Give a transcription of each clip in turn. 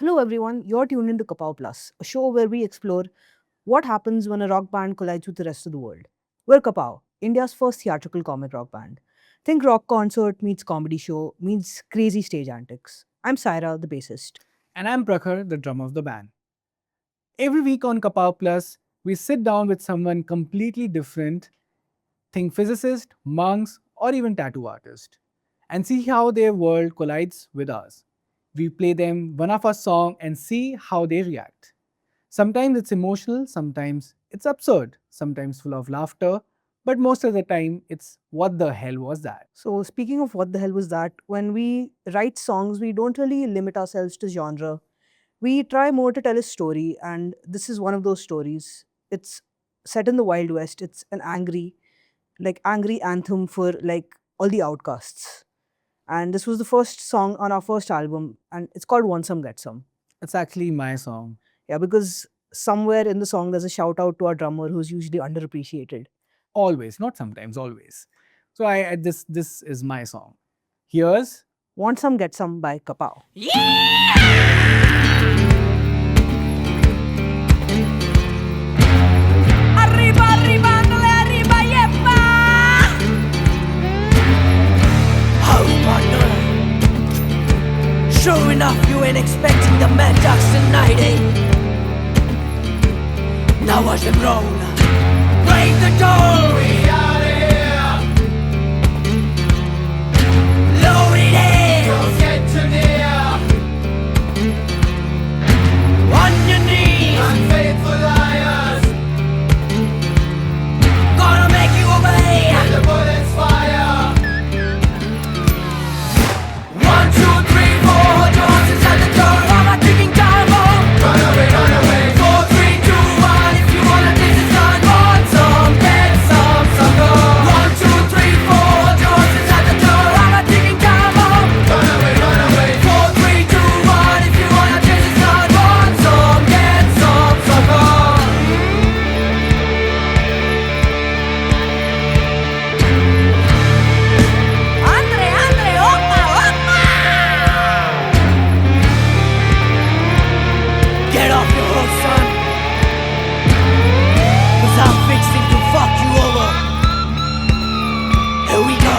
Hello everyone, you're tuned into KAPOW Plus, a show where we explore what happens when a rock band collides with the rest of the world. We're KAPOW, India's first theatrical comic rock band. Think rock concert meets comedy show meets crazy stage antics. I'm Saira, the bassist. And I'm Prakhar, the drummer of the band. Every week on Kapow Plus, we sit down with someone completely different, think physicist, monks, or even tattoo artist, and see how their world collides with ours. We play them one of our songs and see how they react. Sometimes it's emotional, sometimes it's absurd, sometimes full of laughter, but most of the time it's what the hell was that? So, speaking of what the hell was that, when we write songs, we don't really limit ourselves to genre. We try more to tell a story, and this is one of those stories. It's set in the Wild West. It's an angry anthem for all the outcasts. And this was the first song on our first album, and it's called Want Some Get Some. It's actually my song. Yeah, because somewhere in the song there's a shout out to our drummer who's usually underappreciated. Always, not sometimes, always. So this is my song. Here's Want Some Get Some by KAPOW. Arriba, arriba, ándale arriba, yepa. Oh, partner. Sure enough, you ain't expecting the Mad Dogs tonight, eh? Now watch them roll. Break the door. We out of here. Loaded in. Don't get too near. On your knees. Unfaithful liars. Gonna make you obey when the bullets fire. 1, 2, 3, 4. Doors inside the door of a ticking time bomb. Run away, run away. 4, 3, 2, 1. If you wanna taste the sun, want some, get some, sucker. 1, 2, 3, 4. Doors inside the door of a ticking time bomb. Run away, run away. 4, 3, 2, 1. If you wanna taste the sun, want some, get some, sucker. Andre, Andre, opa, opa! Get off your horse, son. Cause I'm fixing to fuck you over. Here we go.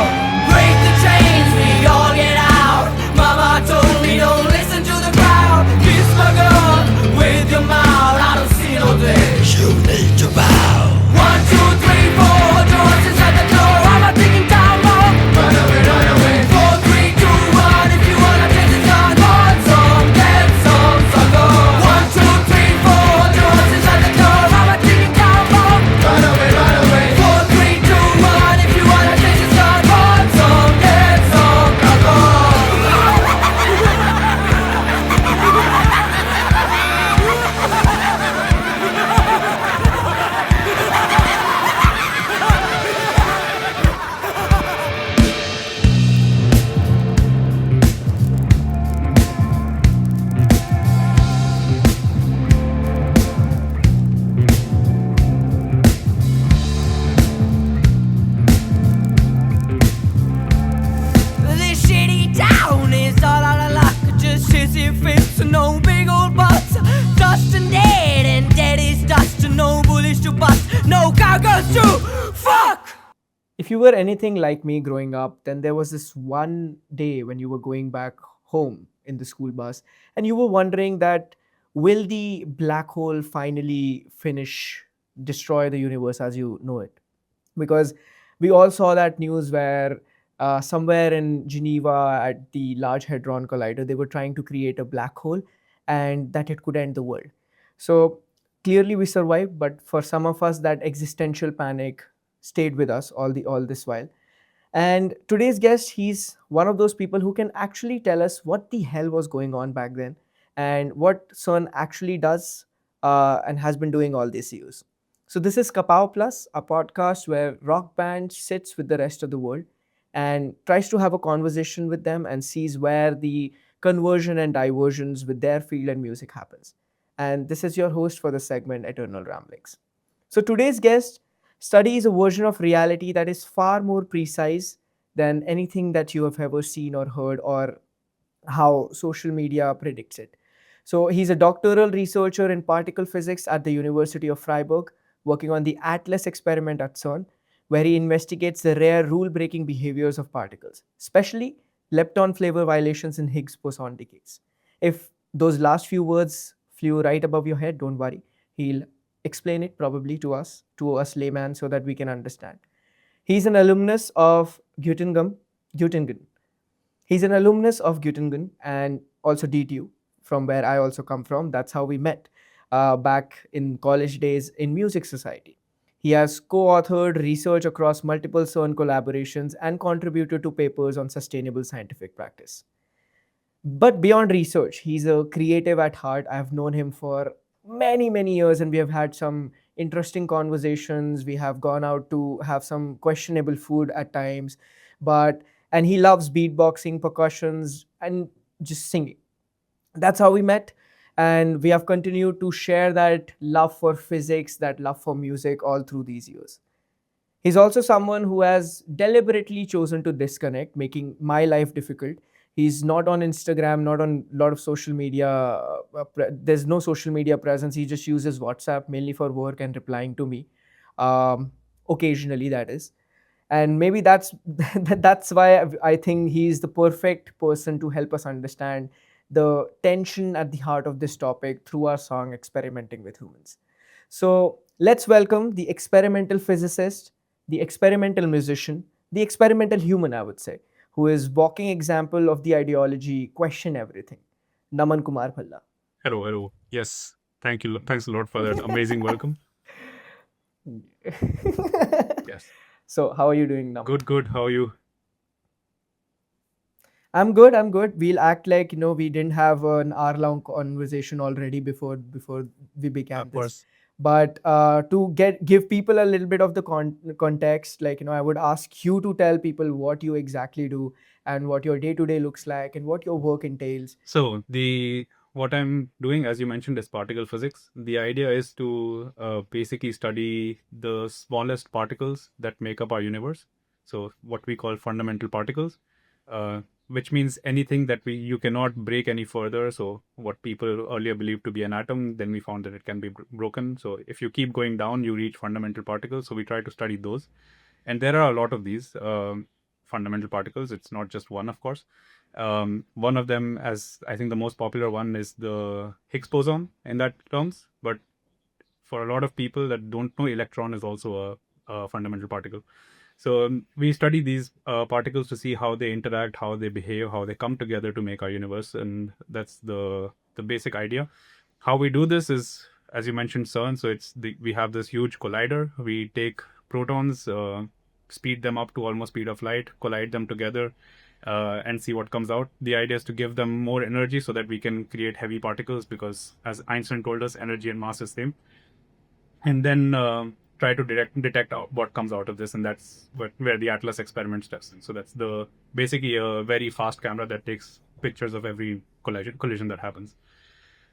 Break the chains, we all get out. Mama told me don't listen to the crowd. Kiss my gun with your mouth. I don't see no thing. You need to bow. 1, 2, 3, 4. Doors inside the door. I'm a ticking time bomb. Run away, run away. 4, 3, 2, 1. If you wanna taste the sun, want some, get some, sucker. 1, 2, 3, 4. Doors inside the door. I'm a ticking time bomb. Run away, 4, 3, 2, 1. If you wanna taste the sun, want some, get some, sucker. This shitty town is all out of luck. Just hissy fits and no big old butts. Dust and dead, and dead is dust. And no bullies to bust, no cowgirls to fuck. If you were anything like me growing up, then there was this one day when you were going back home in the school bus and you were wondering that will the black hole finally destroy the universe as you know it? Because we all saw that news where somewhere in Geneva at the Large Hadron Collider, they were trying to create a black hole and that it could end the world. So clearly we survived, but for some of us, that existential panic stayed with us all this while. And today's guest, he's one of those people who can actually tell us what the hell was going on back then and what CERN actually does and has been doing all these years. So this is Kapow Plus, a podcast where rock band sits with the rest of the world and tries to have a conversation with them and sees where the conversion and diversions with their field and music happens. And this is your host for the segment Eternalramblings. So today's guest studies a version of reality that is far more precise than anything that you have ever seen or heard or how social media predicts it. So he's a doctoral researcher in particle physics at the University of Freiburg, working on the ATLAS experiment at CERN, where he investigates the rare rule-breaking behaviors of particles, especially lepton flavor violations in Higgs boson decays. If those last few words flew right above your head, don't worry. He'll explain it probably to us layman, so that we can understand. He's an alumnus of Göttingen. He's an alumnus of Göttingen and also DTU, from where I also come from. That's how we met back in college days in Music Society. He has co-authored research across multiple CERN collaborations and contributed to papers on sustainable scientific practice. But beyond research, he's a creative at heart. I've known him for many, many years, and we have had some interesting conversations. We have gone out to have some questionable food at times, and he loves beatboxing, percussions, and just singing. That's how we met. And we have continued to share that love for physics, that love for music all through these years. He's also someone who has deliberately chosen to disconnect, making my life difficult. He's not on Instagram, not on a lot of social media. There's no social media presence. He just uses WhatsApp mainly for work and replying to me, occasionally, that is. And maybe that's that's why I think he's the perfect person to help us understand the tension at the heart of this topic through our song Experimenting with Humans. So let's welcome the experimental physicist, the experimental musician, the experimental human, I would say, who is walking example of the ideology question everything, Naman Kumar Bhalla. Hello, hello. Yes, thank you. Thanks a lot for that amazing welcome. Yes. So how are you doing now? Good, good. How are you? I'm good. I'm good. We'll act like we didn't have an hour-long conversation already before we began Of this. course. But to give people a little bit of the context, I would ask you to tell people what you exactly do and what your day-to-day looks like and what your work entails. So what I'm doing, as you mentioned, is particle physics. The idea is to basically study the smallest particles that make up our universe. So what we call fundamental particles, which means anything that you cannot break any further. So what people earlier believed to be an atom, then we found that it can be broken. So if you keep going down, you reach fundamental particles. So we try to study those. And there are a lot of these fundamental particles. It's not just one, of course. One of them, as I think the most popular one, is the Higgs boson in that terms. But for a lot of people that don't know, electron is also a fundamental particle. So we study these particles to see how they interact, how they behave, how they come together to make our universe, and that's the basic idea. How we do this is, as you mentioned, CERN. So we have this huge collider. We take protons, speed them up to almost speed of light, collide them together, and see what comes out. The idea is to give them more energy so that we can create heavy particles, because as Einstein told us, energy and mass is same. And then try to detect out what comes out of this, and that's where the ATLAS experiments test. So that's basically a very fast camera that takes pictures of every collision that happens.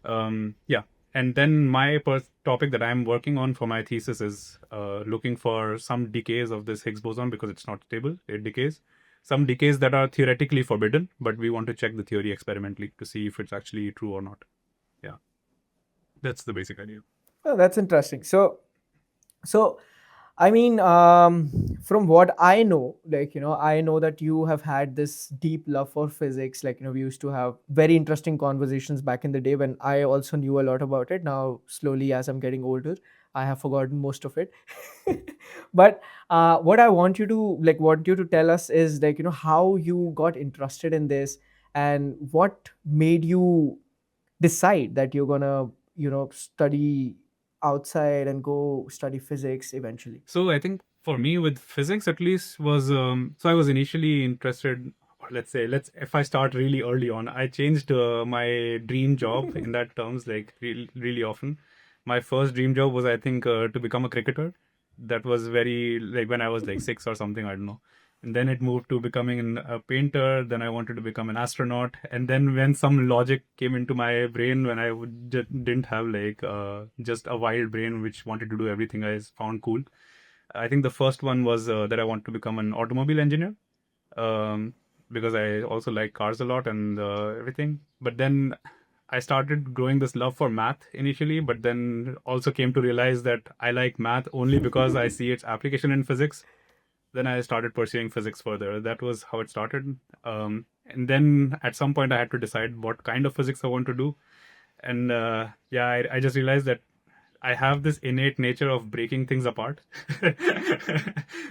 Yeah. And then my topic that I'm working on for my thesis is looking for some decays of this Higgs boson, because it's not stable, it decays. Some decays that are theoretically forbidden, but we want to check the theory experimentally to see if it's actually true or not. Yeah. That's the basic idea. Oh, that's interesting. So, I mean, from what I know, I know that you have had this deep love for physics. We used to have very interesting conversations back in the day when I also knew a lot about it. Now, slowly, as I'm getting older, I have forgotten most of it. But what I want you to tell us is how you got interested in this and what made you decide that you're gonna study outside and go study physics eventually. So I think for me, with physics at least, was so I was initially interested, or if I start really early on, I changed my dream job in that terms, really often. My first dream job was, I think, to become a cricketer. That was very, when I was 6 or something, I don't know. And then it moved to becoming a painter. Then I wanted to become an astronaut. And then when some logic came into my brain, when I didn't have just a wild brain which wanted to do everything I found cool. I think the first one was that I want to become an automobile engineer, because I also like cars a lot and everything. But then I started growing this love for math initially, but then also came to realize that I like math only because I see its application in physics. Then I started pursuing physics further. That was how it started. And then at some point, I had to decide what kind of physics I want to do. And yeah, I just realized that I have this innate nature of breaking things apart.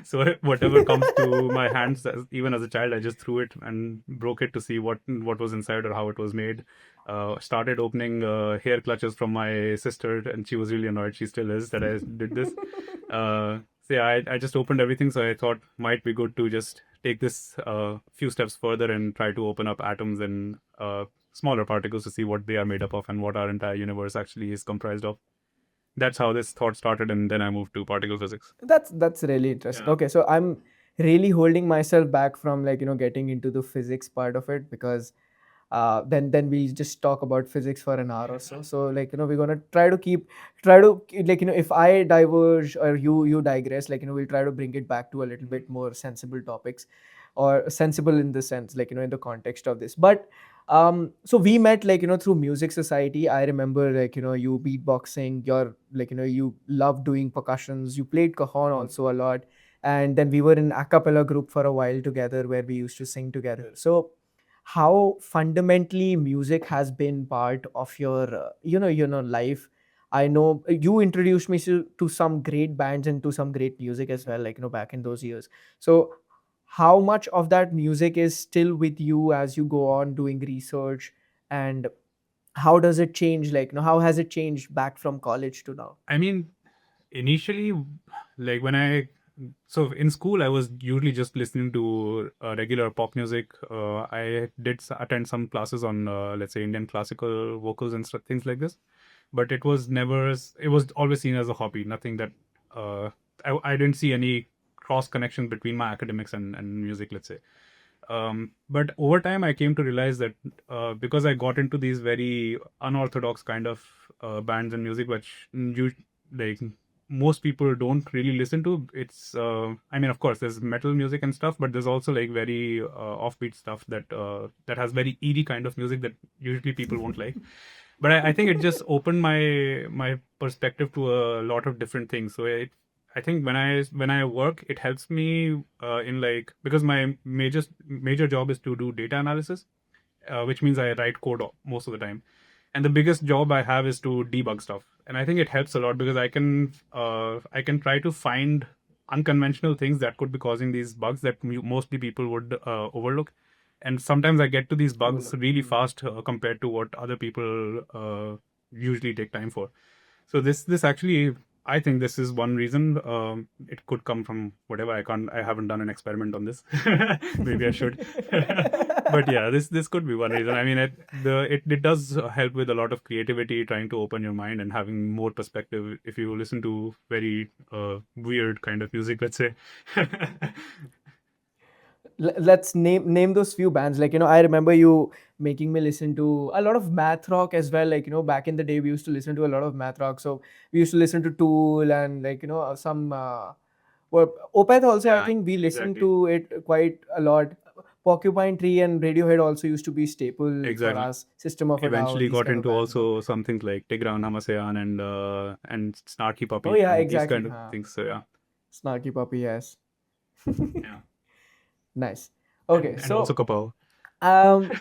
So whatever comes to my hands, even as a child, I just threw it and broke it to see what was inside or how it was made. Started opening hair clutches from my sister, and she was really annoyed. She still is that I did this. So yeah, I just opened everything. So I thought might be good to just take this few steps further and try to open up atoms and smaller particles to see what they are made up of and what our entire universe actually is comprised of. That's how this thought started, and then I moved to particle physics. That's really interesting. Yeah. Okay, so I'm really holding myself back from like getting into the physics part of it, because then we just talk about physics for an hour or so. So like we're gonna try to like if I diverge or you digress, like we'll try to bring it back to a little bit more sensible topics, or sensible in the sense like in the context of this. But so we met like through music society. I remember like you beatboxing, you're like you love doing percussions, you played cajon also a lot, and then we were in a cappella group for a while together where we used to sing together. So how fundamentally music has been part of your life. I know you introduced me to some great bands and to some great music as well, like back in those years. So how much of that music is still with you as you go on doing research, and how does it change, like how has it changed back from college to now? I mean, initially, like so in school, I was usually just listening to regular pop music. I did attend some classes on, let's say, Indian classical vocals and things like this. But it was never, it was always seen as a hobby, nothing that, I didn't see any cross connection between my academics and music, let's say. But over time, I came to realize that because I got into these very unorthodox kind of bands and music, which like most people don't really listen to. It's I mean, of course, there's metal music and stuff, but there's also like very offbeat stuff that has very eerie kind of music that usually people won't like. But I think it just opened my perspective to a lot of different things. So I think when I work, it helps me in like, because my major job is to do data analysis, which means I write code most of the time, and the biggest job I have is to debug stuff. And I think it helps a lot because I can try to find unconventional things that could be causing these bugs that mostly people would overlook. And sometimes I get to these bugs really fast compared to what other people usually take time for. So this actually, I think this is one reason. It could come from whatever. I haven't done an experiment on this. Maybe I should. But yeah, this could be one reason. I mean, it does help with a lot of creativity, trying to open your mind and having more perspective. If you listen to very weird kind of music, let's say. Let's name those few bands. Like I remember you making me listen to a lot of math rock as well. Like back in the day we used to listen to a lot of math rock. So we used to listen to Tool and like some well, Opeth also. I Yeah, think we listened exactly. to it quite a lot. Porcupine Tree and Radiohead also used to be staple Exactly. for us. System of a Down. Eventually these got kind of into bands, no? also some things like Tigran Hamasayan and Snarky Puppy Oh yeah, and exactly. these kind of things. So yeah. Snarky Puppy, yes. Yeah. Nice. Okay, And so also KAPOW. um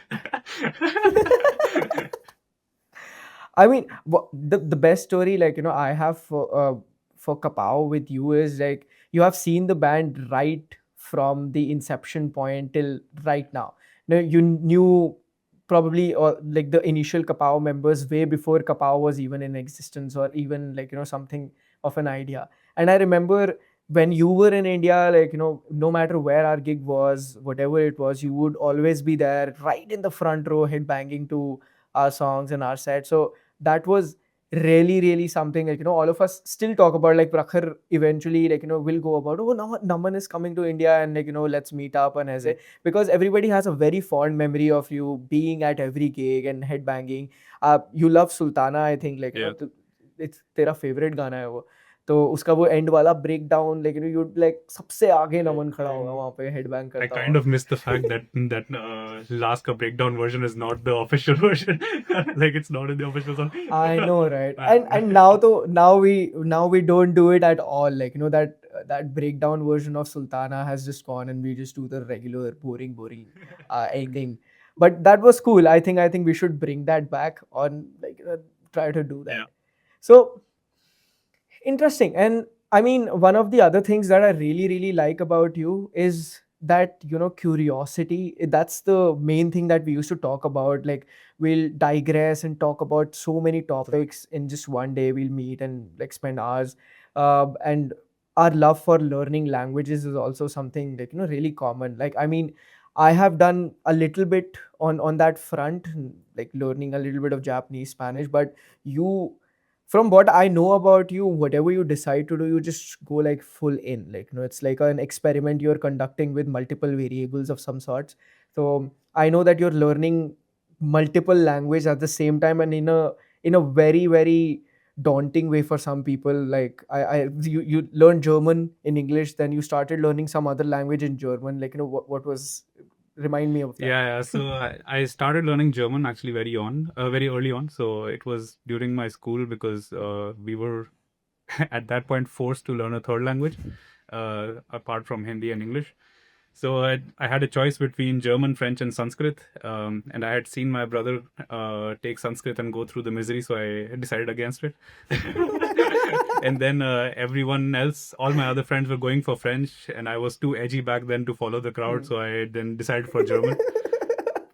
I mean, the best story like I have for KAPOW with you is like you have seen the band right from the inception point till right now. Now you knew probably or like the initial KAPOW members way before KAPOW was even in existence, or even like something of an idea. And I remember when you were in India, like no matter where our gig was, whatever it was, you would always be there right in the front row, head banging to our songs and our set. So that was really something like all of us still talk about. Like Prakhar eventually like will go about, oh, now Naman is coming to India and like let's meet up and as because everybody has a very fond memory of you being at every gig and headbanging. You love Sultana, I think, like Yeah. it's tera favorite gana hai wo. तो उसका वो and वाला break down, like you'd like सबसे आगे नमन खड़ा होगा वहाँ पे हेड बैंग I करता kind हुआ. of missed the fact that last ka breakdown version is not the official version. Like it's not in the official song. I know, right? Man. And now we don't do it at all. Like that breakdown version of Sultana has just gone, and we just do the regular boring ending. But that was cool. I think we should bring that back on, like try to do that. Yeah. So interesting. And I mean, one of the other things that I really like about you is that, curiosity. That's the main thing that we used to talk about. Like, we'll digress and talk about so many topics in just one day. We'll meet and like spend hours. And our love for learning languages is also something like, really common. Like, I mean, I have done a little bit on that front, like learning a little bit of Japanese, Spanish, but you, from what I know about you, whatever you decide to do, you just go like full in. Like, it's like an experiment you're conducting with multiple variables of some sorts. So I know that you're learning multiple language at the same time, and in a very, very daunting way for some people. Like you learned German in English, then you started learning some other language in German. Like, what was, remind me of that. Yeah. So I started learning German actually very early on. So it was during my school because we were at that point forced to learn a third language apart from Hindi and English. So I had a choice between German, French, and Sanskrit. And I had seen my brother take Sanskrit and go through the misery, so I decided against it. And then everyone else, all my other friends were going for French, and I was too edgy back then to follow the crowd, so I then decided for German.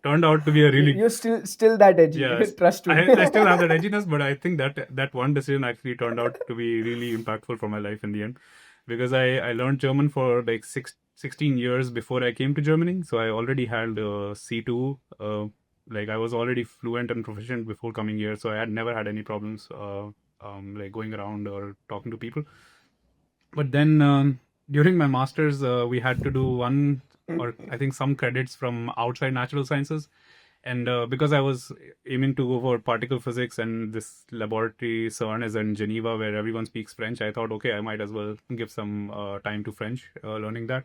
Turned out to be a really You're still that edgy. yeah, Trust me. I still have that edginess, but I think that one decision actually turned out to be really impactful for my life in the end, because I learned German for like 16 years before I came to Germany, so I already had C2. Like I was already fluent and proficient before coming here, so I had never had any problems like going around or talking to people. But then during my masters, we had to do one or I think some credits from outside natural sciences. And because I was aiming to go for particle physics, and this laboratory CERN is in Geneva where everyone speaks French, I thought, okay, I might as well give some time to French, learning that.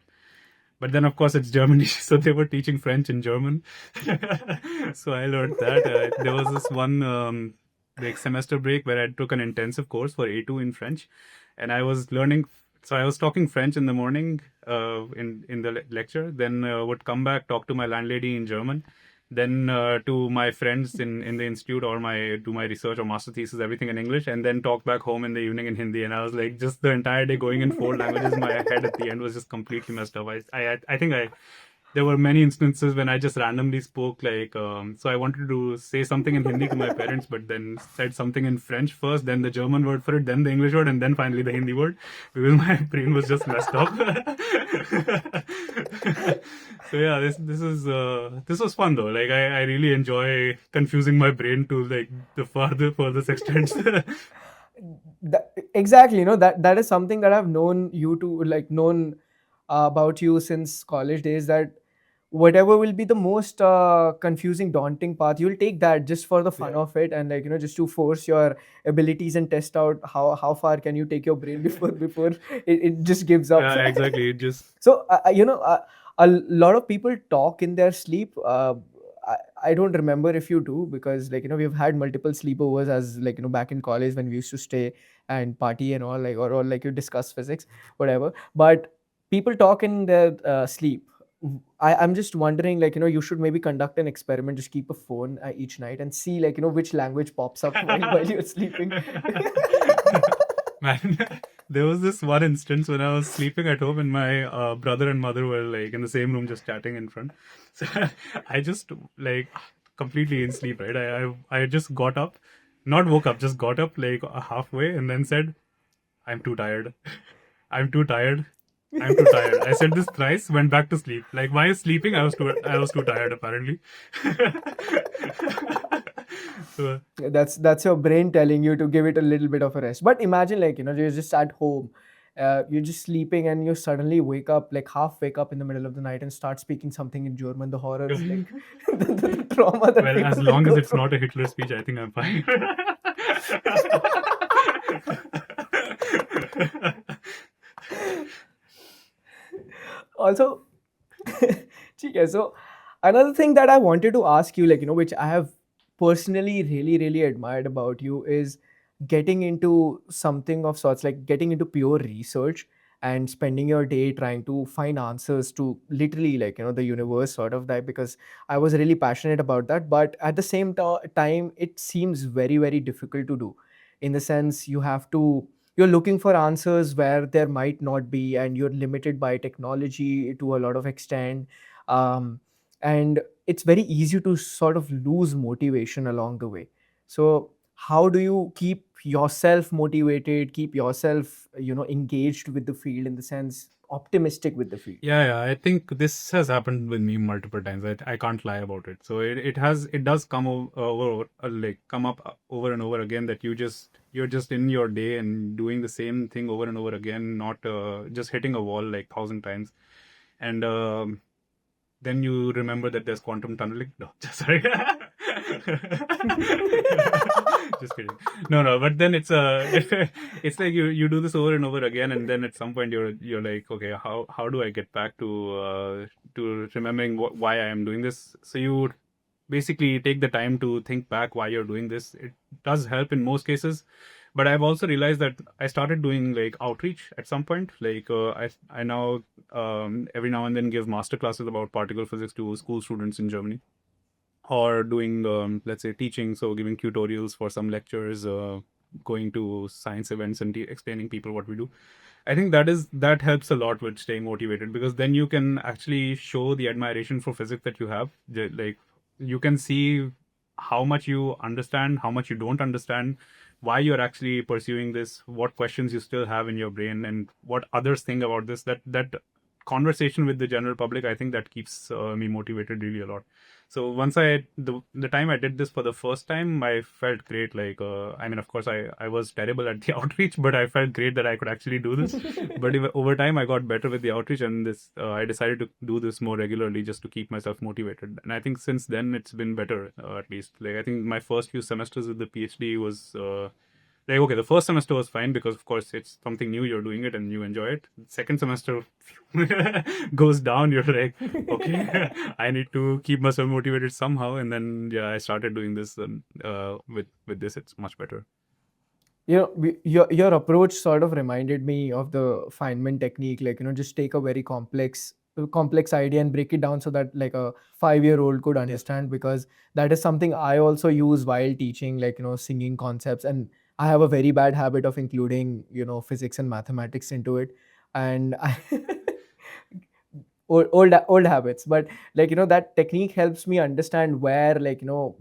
But then, of course, it's Germany, so they were teaching French in German. So I learned that. There was this one like semester break where I took an intensive course for A2 in French, and I was learning. So I was talking French in the morning in the lecture, then would come back, talk to my landlady in German, then to my friends in the institute, or do my research or master thesis, everything in English, and then talk back home in the evening in Hindi. And I was like, just the entire day going in 4 languages. My head at the end was just completely messed up. I think there were many instances when I just randomly spoke like, so I wanted to say something in Hindi to my parents, but then said something in French first, then the German word for it, then the English word, and then finally the Hindi word, because my brain was just messed up. So yeah, this was fun though. Like I really enjoy confusing my brain to like the furthest extents. Exactly, that is something that I've known you to, like, known about you since college days, that whatever will be the most confusing, daunting path, you'll take that just for the fun of it, and like, just to force your abilities and test out how far can you take your brain before it just gives up. Yeah, exactly. It just So a lot of people talk in their sleep. I don't remember if you do, because like, we've had multiple sleepovers as like, back in college when we used to stay and party and all, like, or like you discuss physics, whatever. But people talk in their sleep. I'm just wondering, like, you should maybe conduct an experiment. Just keep a phone each night and see, like, which language pops up while you're sleeping. Man, there was this one instance when I was sleeping at home and my brother and mother were like in the same room just chatting in front. So I just like completely in sleep, right? I just got up, not woke up, just got up like halfway and then said, I'm too tired. I'm too tired. I'm too tired. I said this thrice, went back to sleep. Like while sleeping, I was too tired apparently. So, That's your brain telling you to give it a little bit of a rest. But imagine, like, you're just at home, you're just sleeping, and you suddenly wake up, like half wake up in the middle of the night and start speaking something in German. The horror, like, the trauma that well, as people long go as it's through. not a Hitler speech, I think I'm fine. Also, okay, so another thing that I wanted to ask you, which I have personally really admired about you is getting into something of sorts, like getting into pure research and spending your day trying to find answers to literally, the universe, sort of that, because I was really passionate about that. But at the same time, it seems very difficult to do, in the sense you're looking for answers where there might not be, and you're limited by technology to a lot of extent. Um, and it's very easy to sort of lose motivation along the way. So how do you keep yourself motivated, keep yourself engaged with the field, in the sense optimistic with the field? Yeah, I think this has happened with me multiple times. I can't lie about it. So it does come over like come up over and over again, that you're just in your day and doing the same thing over and over again, not just hitting a wall like 1,000 times. And then you remember that there's quantum tunneling. No, just sorry. Just kidding. No. But then it's it's like you do this over and over again, and then at some point you're like, okay, how do I get back to remembering why I am doing this? So you basically take the time to think back why you're doing this. It does help in most cases, but I've also realized that I started doing like outreach at some point. Like I now every now and then give master classes about particle physics to school students in Germany, or doing let's say teaching, so giving tutorials for some lectures, going to science events and explaining people what we do. I think that helps a lot with staying motivated, because then you can actually show the admiration for physics that you have. Like you can see how much you understand, how much you don't understand, why you're actually pursuing this, what questions you still have in your brain, and what others think about this. That conversation with the general public, I think that keeps me motivated really a lot. So once the time I did this for the first time, I felt great. Like I mean, of course, I was terrible at the outreach, but I felt great that I could actually do this. But over time, I got better with the outreach, and this I decided to do this more regularly just to keep myself motivated. And I think since then it's been better, at least. Like I think my first few semesters with the PhD was. Like, okay, the first semester was fine because, of course, it's something new, you're doing it and you enjoy it. Second semester goes down, you're like, okay, I need to keep myself motivated somehow. And then, yeah, I started doing this, and with this, it's much better. Your approach sort of reminded me of the Feynman technique, just take a very complex idea and break it down so that like a 5-year-old could understand, because that is something I also use while teaching, singing concepts. And I have a very bad habit of including physics and mathematics into it, and I old habits. But that technique helps me understand where,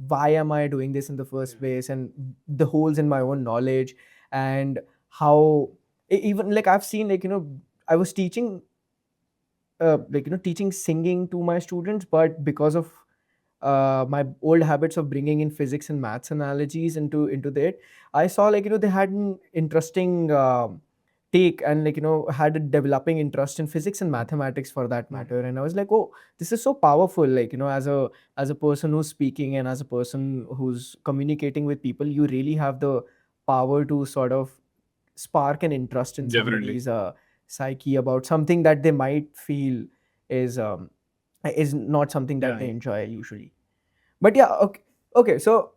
why am I doing this in the first place, and the holes in my own knowledge, and how even like I've seen, I was teaching teaching singing to my students, but because of my old habits of bringing in physics and maths analogies into that, I saw they had an interesting take, and had a developing interest in physics and mathematics for that matter. And I was like, oh, this is so powerful. As a person who's speaking and as a person who's communicating with people, you really have the power to sort of spark an interest in Definitely. somebody's psyche about something that they might feel is not something that they enjoy usually. But yeah, okay, so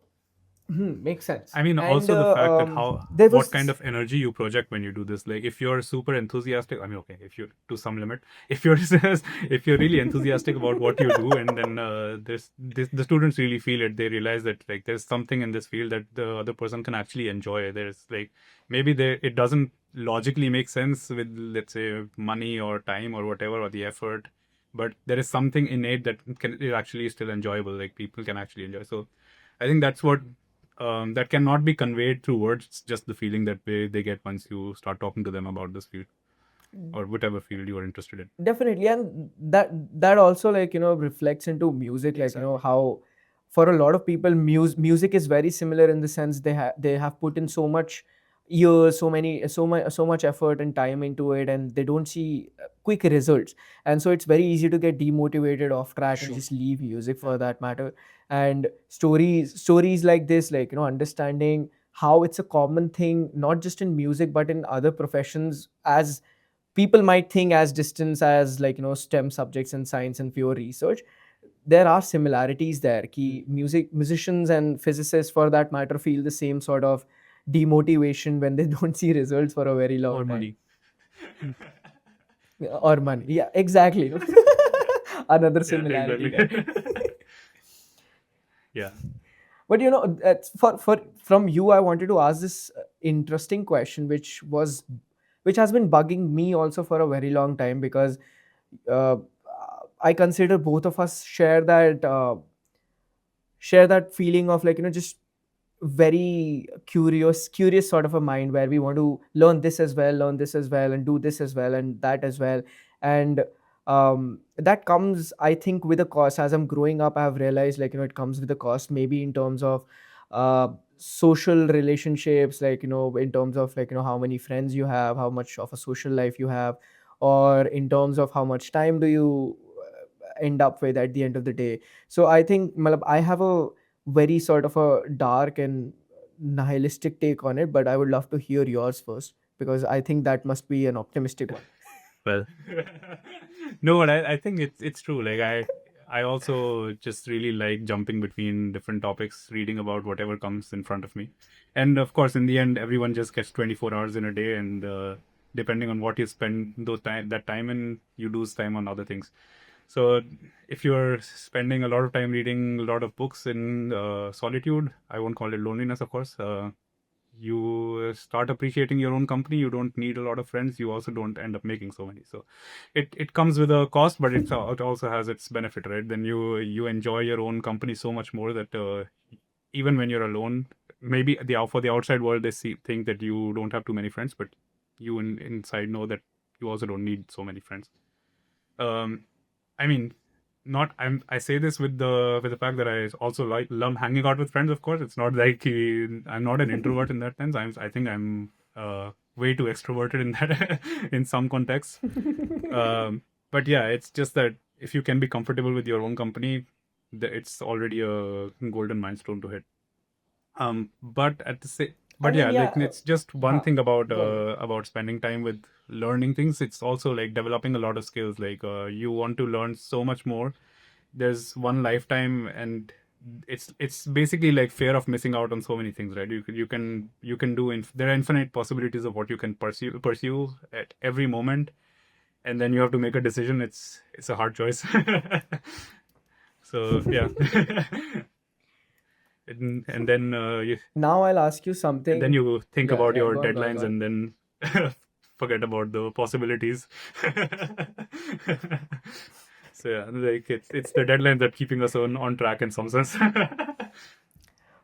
makes sense. I mean, And also the fact that there was what kind of energy you project when you do this. Like, if you're super enthusiastic, I mean, okay, if you're to some limit, if you're if you're really enthusiastic about what you do, and then the students really feel it, they realize that like there's something in this field that the other person can actually enjoy. There's like maybe it doesn't logically make sense with, let's say, money or time or whatever, or the effort, but there is something innate that is actually still enjoyable. Like people can actually enjoy. So I think that's what. That cannot be conveyed through words. It's just the feeling that they get once you start talking to them about this field or whatever field you are interested in. definitely, and that also reflects into music, how for a lot of people music is very similar, in the sense they have put in so much years, so much effort and time into it, and they don't see quick results, and so it's very easy to get demotivated, off track, and just leave music for that matter. And stories like this, understanding how it's a common thing, not just in music but in other professions, as people might think as distance as STEM subjects and science and pure research. There are similarities there. Ki musicians and physicists, for that matter, feel the same sort of demotivation when they don't see results for a very long Or time. money. Or money. Yeah, exactly. Another similarity. exactly. Right? Yeah. But for from you, I wanted to ask this interesting question, which has been bugging me also for a very long time, because uh, I consider both of us share that feeling of just very curious sort of a mind, where we want to learn this as well, and do this as well, and that as well. And that comes, I think, with a cost. As I'm growing up, I've realized it comes with a cost, maybe in terms of social relationships, in terms of how many friends you have, how much of a social life you have, or in terms of how much time do you end up with at the end of the day. So I think, malab, I have a very sort of a dark and nihilistic take on it, but I would love to hear yours first, because I think that must be an optimistic one. Well, no, but I think it's true. Like I also just really like jumping between different topics, reading about whatever comes in front of me, and of course, in the end, everyone just gets 24 hours in a day, and depending on what you spend that time in, you lose time on other things. So if you're spending a lot of time reading a lot of books in solitude, I won't call it loneliness, of course. You start appreciating your own company. You don't need a lot of friends. You also don't end up making so many. So it comes with a cost, but it also has its benefit, right? Then you enjoy your own company so much more that even when you're alone, maybe for the outside world they think that you don't have too many friends, but you inside know that you also don't need so many friends. I mean, I say this with the fact that I also love hanging out with friends. Of course, it's not like I'm not an introvert in that sense. I think I'm way too extroverted in that in some contexts. But yeah, it's just that if you can be comfortable with your own company, it's already a golden milestone to hit. But at the same, but I mean, yeah, like it's just one thing about go ahead. about spending time with learning things. It's also like developing a lot of skills. Like you want to learn so much more. There's one lifetime, and it's basically like fear of missing out on so many things, right? You can do there are infinite possibilities of what you can pursue at every moment, and then you have to make a decision. It's a hard choice. So yeah. And then Now I'll ask you and something. then you think Yeah, about yeah, your go on, go on, deadlines, go on. and then forget about the possibilities. So yeah, like it's the deadlines that keeping us on track in some sense.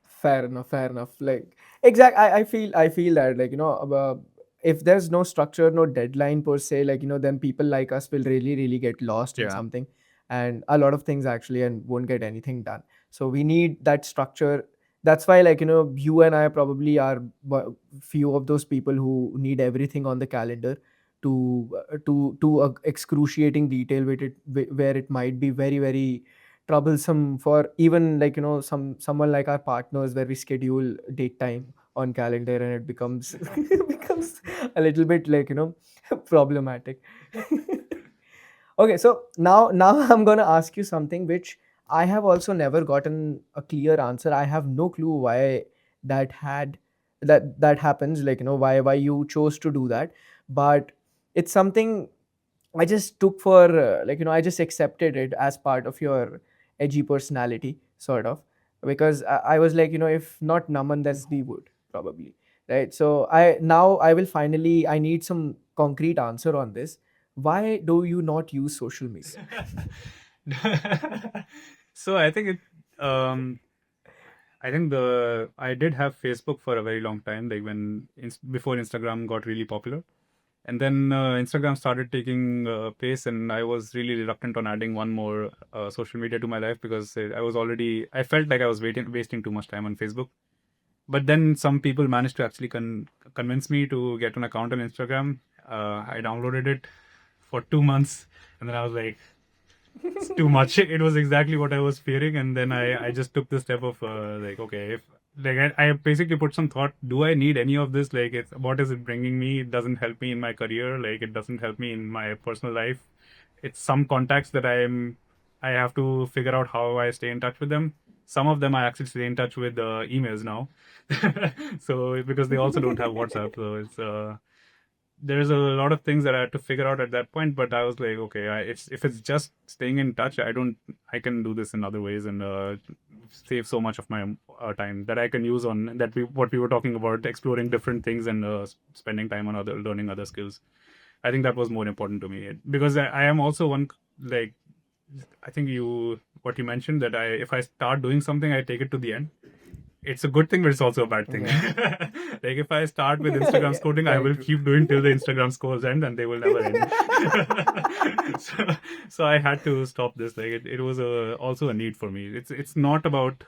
Fair enough, fair enough. I feel that, if there's no structure, no deadline per se, then people like us will really, really get lost in Yeah. something, and a lot of things actually, and won't get anything done. So we need that structure. That's why, you and I probably are few of those people who need everything on the calendar to excruciating detail with it, where it might be very, very troublesome for even someone like our partners, where we schedule date time on calendar, and it becomes becomes a little bit problematic. Okay, so now I'm gonna ask you something which I have also never gotten a clear answer. I have no clue why that had that happens, why you chose to do that. But it's something I just took for I just accepted it as part of your edgy personality, sort of, because I was like, if not Naman, then we would probably, right? So I will finally, I need some concrete answer on this. Why do you not use social media? So I think I did have Facebook for a very long time, like before Instagram got really popular. And then Instagram started taking pace, and I was really reluctant on adding one more social media to my life, because I felt like I was wasting too much time on Facebook. But then some people managed to actually convince me to get an account on Instagram. I downloaded it for 2 months, and then I was like, it's too much. It was exactly what I was fearing, and then I just took the step of like, okay, if like I basically put some thought, do I need any of this? Like, what is it bringing me? It doesn't help me in my career. Like, it doesn't help me in my personal life. It's some contacts that I have to figure out how I stay in touch with them. Some of them I actually stay in touch with emails now. So because they also don't have WhatsApp, so it's there's a lot of things that I had to figure out at that point. But I was like, okay, if it's just staying in touch, I can do this in other ways and save so much of my time that I can use on what we were talking about, exploring different things and spending time on learning other skills. I think that was more important to me because I am also one, like, I think what you mentioned, that if I start doing something, I take it to the end. It's a good thing, but it's also a bad thing. Like, if I start with Instagram Yeah, scrolling, I very will true. keep doing till the Instagram scrolls end, and they will never end. So I had to stop this. Like, it was also a need for me. It's not about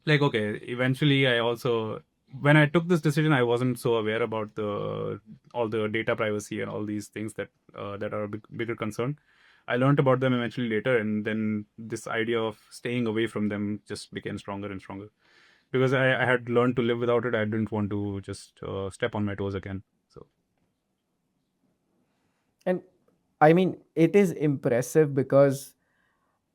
like, okay, eventually I also, when I took this decision, I wasn't so aware about the all the data privacy and all these things that are a bigger concern. I learned about them eventually later, and then this idea of staying away from them just became stronger and stronger because I had learned to live without it. I didn't want to just step on my toes again. So And I mean, it is impressive because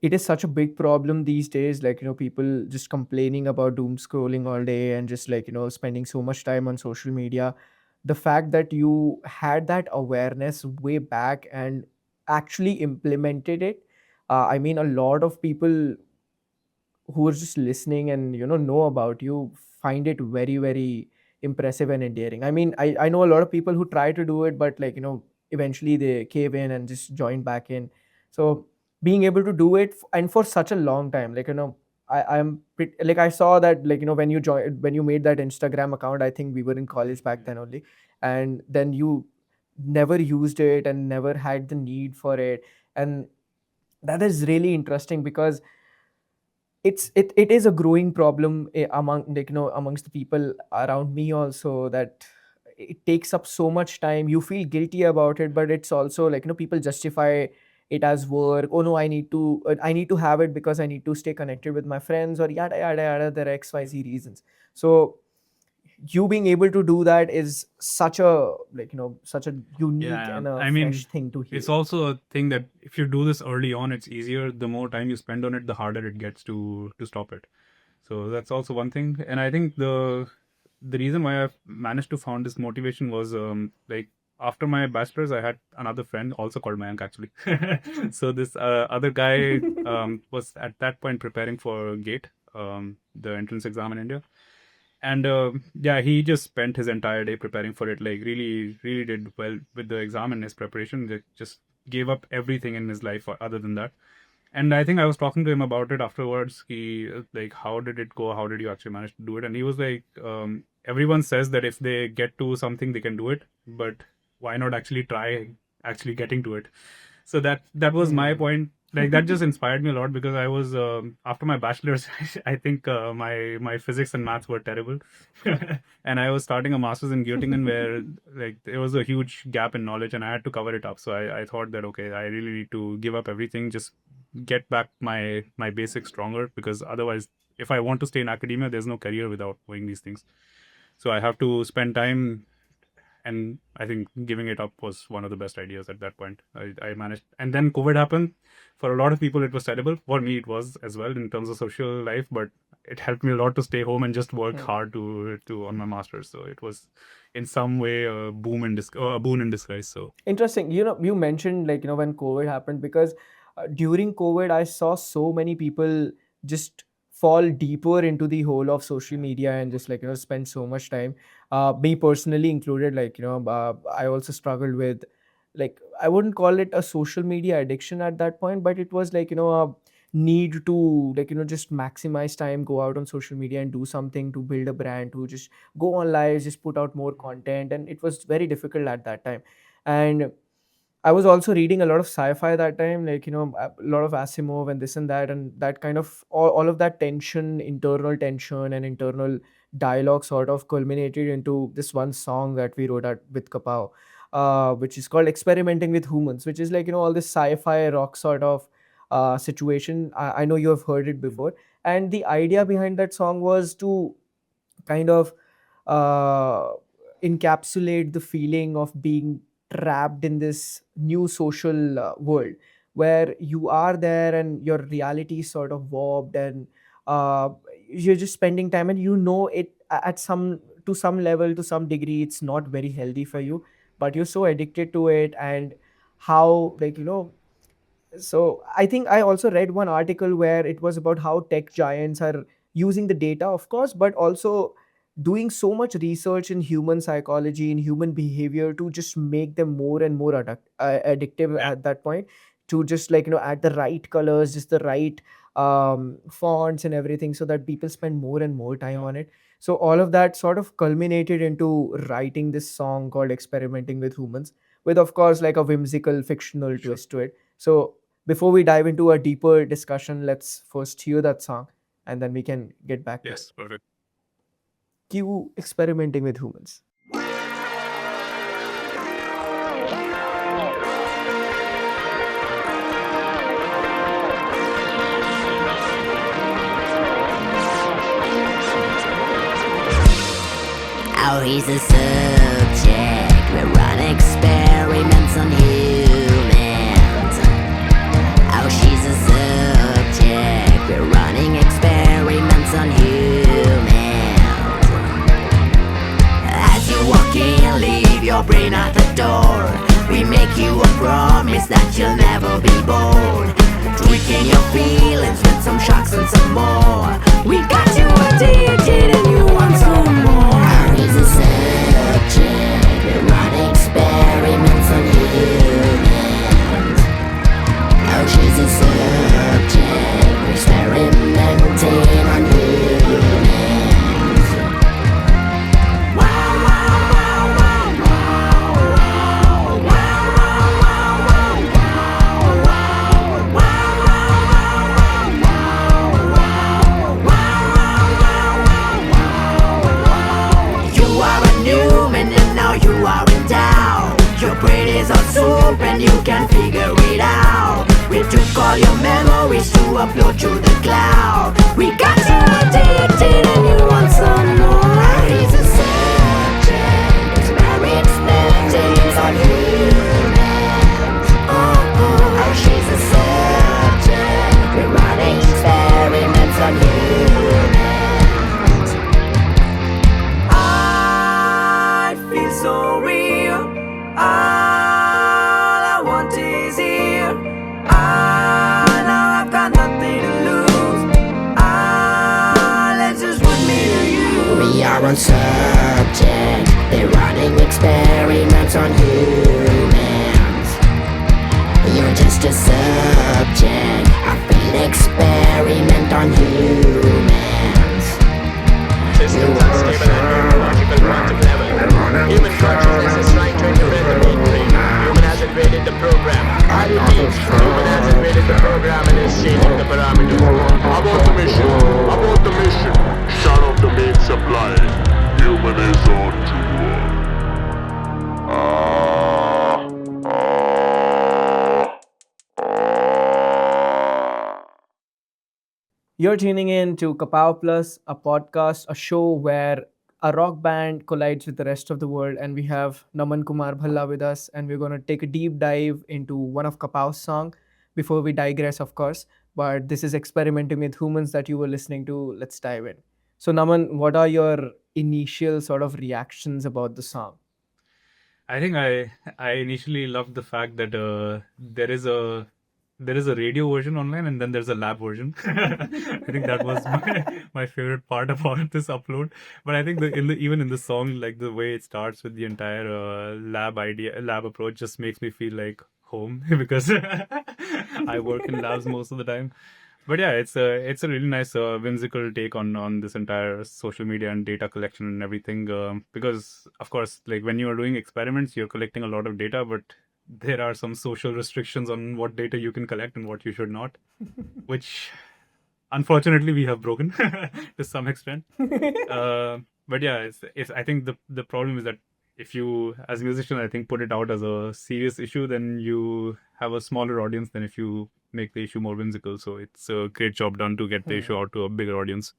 it is such a big problem these days. Like, people just complaining about doom scrolling all day and just like, spending so much time on social media. The fact that you had that awareness way back and actually implemented it. I mean, a lot of people who are just listening and know about you find it very, very impressive and endearing. I mean, I know a lot of people who try to do it, but like eventually they cave in and just join back in. So being able to do it and for such a long time, like I'm like, I saw that, like when you made that Instagram account, I think we were in college back then only, and then you never used it and never had the need for it. And that is really interesting because it is a growing problem, among, like amongst the people around me also, that it takes up so much time. You feel guilty about it, but it's also like people justify it as work. Oh no, I need to have it because I need to stay connected with my friends, or yada yada yada. There are XYZ reasons. So you being able to do that is such a, like such a unique yeah, and a I fresh mean, thing to it's hear. also a thing that if you do this early on, it's easier. The more time you spend on it, the harder it gets to stop it. So that's also one thing. And I think the reason why I've managed to found this motivation was like, after my bachelor's, I had another friend also called Mayank, actually. So this other guy was at that point preparing for GATE, the entrance exam in India. And yeah, he just spent his entire day preparing for it. Like, really, really did well with the exam and his preparation. Just gave up everything in his life other than that. And I think I was talking to him about it afterwards. He like, how did it go? How did you actually manage to do it? And he was like, everyone says that if they get to something, they can do it, but why not actually try actually getting to it? So that was my Hmm. point. Like, that just inspired me a lot because I was after my bachelor's, I think my physics and maths were terrible, and I was starting a master's in Göttingen where, like, there was a huge gap in knowledge and I had to cover it up. So I thought that, okay, I really need to give up everything, just get back my basics stronger, because otherwise, if I want to stay in academia, there's no career without knowing these things. So I have to spend time, and I think giving it up was one of the best ideas at that point. I managed, and then COVID happened. For a lot of people, it was terrible. For me, it was as well in terms of social life, but it helped me a lot to stay home and just work Hmm. hard to on my masters. So it was in some way a boon in disguise. So Interesting. You mentioned, like when COVID happened, because during COVID I saw so many people just fall deeper into the hole of social media and just like spend so much time. Me personally included, like I also struggled with, like, I wouldn't call it a social media addiction at that point, but it was like a need to, like just maximize time, go out on social media and do something to build a brand, to just go on live, just put out more content, and it was very difficult at that time. And I was also reading a lot of sci-fi that time, like a lot of Asimov and this and that, and that kind of all of that tension, internal tension and internal dialogue sort of culminated into this one song that we wrote at with Kapow, which is called Experimenting with Humans, which is like all this sci-fi rock sort of situation. I know you have heard it before, And the idea behind that song was to kind of uh, encapsulate the feeling of being trapped in this new social world where you are there and your reality is sort of warped, and uh, you're just spending time, and it at some to some level, to some degree, it's not very healthy for you, but you're so addicted to it. And how, like, so I think I also read one article where it was about how tech giants are using the data, of course, but also doing so much research in human psychology, in human behavior, to just make them more and more addictive Yeah. at that point, to just, like, add the right colors, just the right fonts and everything, so that people spend more and more time on it. So all of that sort of culminated into writing this song called Experimenting with Humans, with, of course, like a whimsical fictional Sure. twist to it. So before we dive into a deeper discussion, let's first hear that song, and then we can get back to it. Yes, perfect. Cue Experimenting with Humans. Oh, he's a subject. We run experiments on humans. Oh, she's a subject. We're running experiments on humans. As you walk in, leave your brain at the door. We make you a promise that you'll never be bored. Tweaking your feelings with some shocks and some more. We got you addicted and you want some more. He's a subject. We're running experiments on humans. Oh, she's a subject. We're experimenting on humans. Wow, wow, wow, wow, wow, wow, wow, wow, wow. You are a Newman and now you are endowed. Your brain is on soup and you can figure it out. We took all your memories to upload to the cloud. We got you addicted and you want some more. He's a subject, it's very expensive on humans. Oh, she's a subject, we're running experiments on humans. I feel so real. All I want is here. Now I've got nothing to lose. Let's just put me to you. We are on subject. They're running experiments on humans. You're just a subject. I feel experiment on humans. Systems unstable at neurological quantum level. Human consciousness is trying to interpret the mainframe. Human has invaded the program. I repeat, human has invaded the program and is changing the parameters. About the mission. Shut off the main supply. Human is on tour. You're tuning in to Kapow Plus, a podcast, a show where a rock band collides with the rest of the world, and we have Naman Kumar Bhalla with us, and we're going to take a deep dive into one of Kapow's song before we digress, of course. But this is Experimenting with Humans that you were listening to. Let's dive in. So, Naman, what are your initial sort of reactions about the song? I think I initially loved the fact that there is a radio version online and then there's a lab version. I think that was my favorite part about this upload. But I think even in the song, like the way it starts with the entire lab approach just makes me feel like home because I work in labs most of the time. But yeah, it's a really nice whimsical take on this entire social media and data collection and everything. Because of course, like when you are doing experiments, you're collecting a lot of data, but there are some social restrictions on what data you can collect and what you should not, which unfortunately we have broken to some extent. But yeah, it's I think the problem is that if you, as a musician, I think put it out as a serious issue, then you have a smaller audience than if you make the issue more whimsical. So it's a great job done to get the issue out to a bigger audience.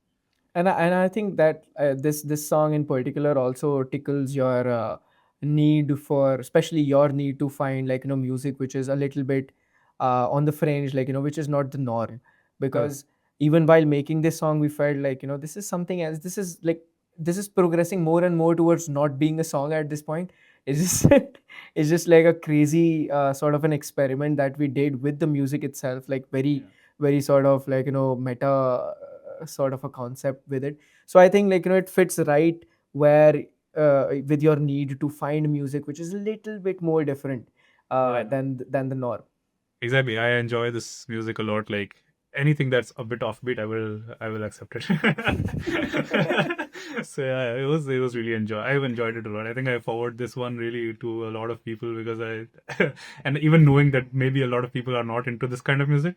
And I think that this song in particular also tickles your need for, especially your need to find, like, music which is a little bit on the fringe, like, which is not the norm. Because even while making this song, we felt like, this is something else. This is progressing more and more towards not being a song at this point. It's just it's just like a crazy sort of an experiment that we did with the music itself, like very sort of like, meta sort of a concept with it. So I think, like, it fits right where with your need to find music which is a little bit more different than the norm. Exactly. I enjoy this music a lot. Like anything that's a bit offbeat, I will accept it. So yeah, it was really I've enjoyed it a lot. I think I forward this one really to a lot of people because I and even knowing that maybe a lot of people are not into this kind of music,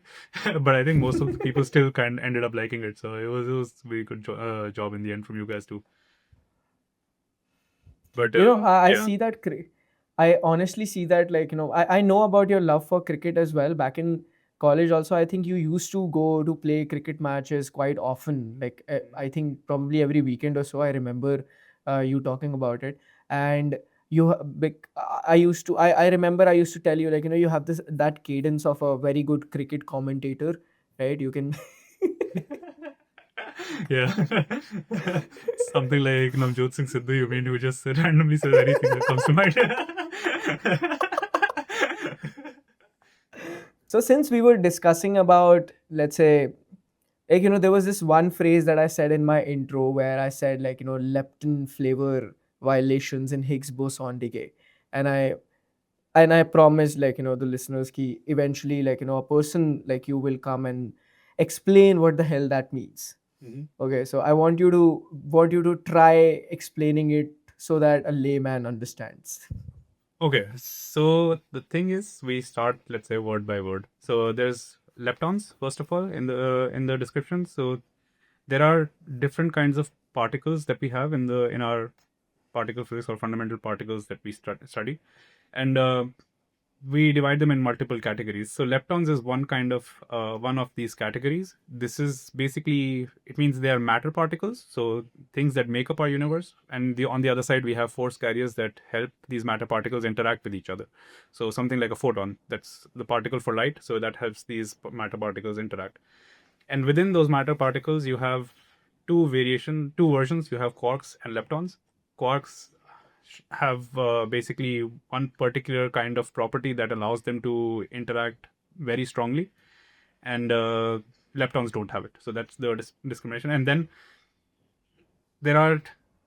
but I think most of the people still kind of ended up liking it. So it was very good job in the end from you guys too. But I yeah. see that I honestly see that, like, I know about your love for cricket as well. Back in college also, I think you used to go to play cricket matches quite often, like, I think probably every weekend or so. I remember you talking about it. And I remember I used to tell you, like, you have that cadence of a very good cricket commentator, right? You can Yeah. Something like Navjot Singh Sidhu, you mean, who just randomly says anything that comes to mind. So since we were discussing about, let's say, like, there was this one phrase that I said in my intro where I said, like, lepton flavor violations in Higgs boson decay. And I promised, like, the listeners ki eventually, like, a person like you will come and explain what the hell that means. Okay, so I want you to try explaining it so that a layman understands. Okay, so the thing is, we start, let's say, word by word. So there's leptons, first of all, in the description. So there are different kinds of particles that we have in our particle physics or fundamental particles that we study, and we divide them in multiple categories. So leptons is one of these categories. This is basically, it means they are matter particles, so things that make up our universe. And on the other side, we have force carriers that help these matter particles interact with each other. So something like a photon, that's the particle for light, so that helps these matter particles interact. And within those matter particles, you have two versions. You have quarks and leptons. Quarks have basically one particular kind of property that allows them to interact very strongly, and leptons don't have it. So that's the discrimination. And then there are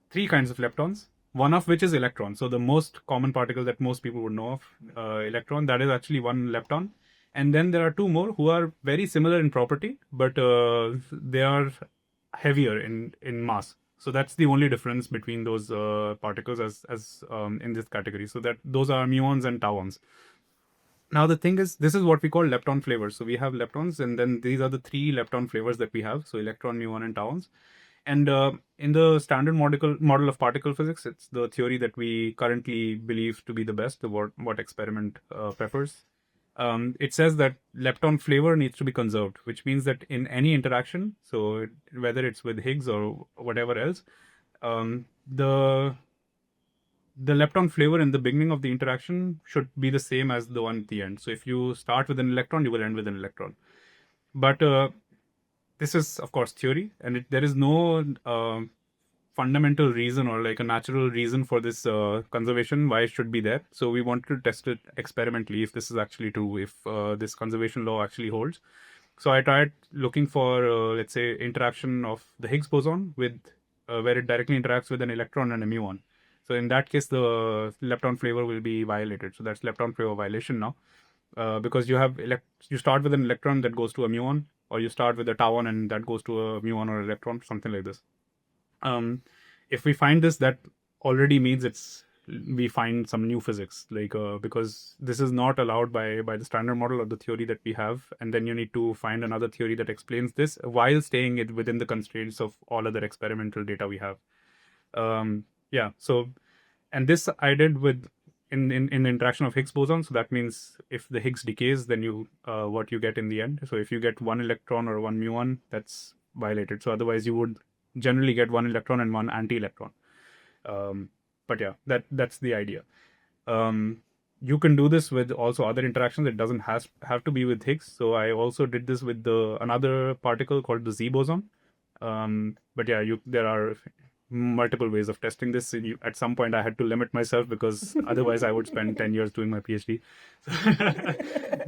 three kinds of leptons, one of which is electron. So the most common particle that most people would know of, electron, that is actually one lepton. And then there are two more who are very similar in property, but they are heavier in mass. So that's the only difference between those particles as in this category. So that those are muons and tauons. Now the thing is, this is what we call lepton flavors. So we have leptons, and then these are the three lepton flavors that we have. So electron, muon, and tauons. And in the standard model of particle physics, it's the theory that we currently believe to be the best, what experiment prefers. It says that lepton flavor needs to be conserved, which means that in any interaction, so whether it's with Higgs or whatever else, the lepton flavor in the beginning of the interaction should be the same as the one at the end. So if you start with an electron, you will end with an electron. But this is, of course, theory, and there is no fundamental reason or like a natural reason for this conservation, why it should be there. So we wanted to test it experimentally if this is actually true, if this conservation law actually holds. So I tried looking for, let's say, interaction of the Higgs boson with where it directly interacts with an electron and a muon. So in that case, the lepton flavor will be violated. So that's lepton flavor violation now, because you have you start with an electron that goes to a muon, or you start with a tauon and that goes to a muon or electron, something like this. If we find this, that already means we find some new physics, like because this is not allowed by the standard model of the theory that we have, and then you need to find another theory that explains this while staying within the constraints of all other experimental data we have. Yeah. So, and this I did in the interaction of Higgs boson. So that means if the Higgs decays, then you what you get in the end. So if you get one electron or one muon, that's violated. So otherwise, you would generally get one electron and one anti-electron. But yeah, that's the idea. You can do this with also other interactions. It doesn't have to be with Higgs. So I also did this with another particle called the Z boson. But yeah, there are multiple ways of testing this. At some point, I had to limit myself because otherwise I would spend 10 years doing my PhD.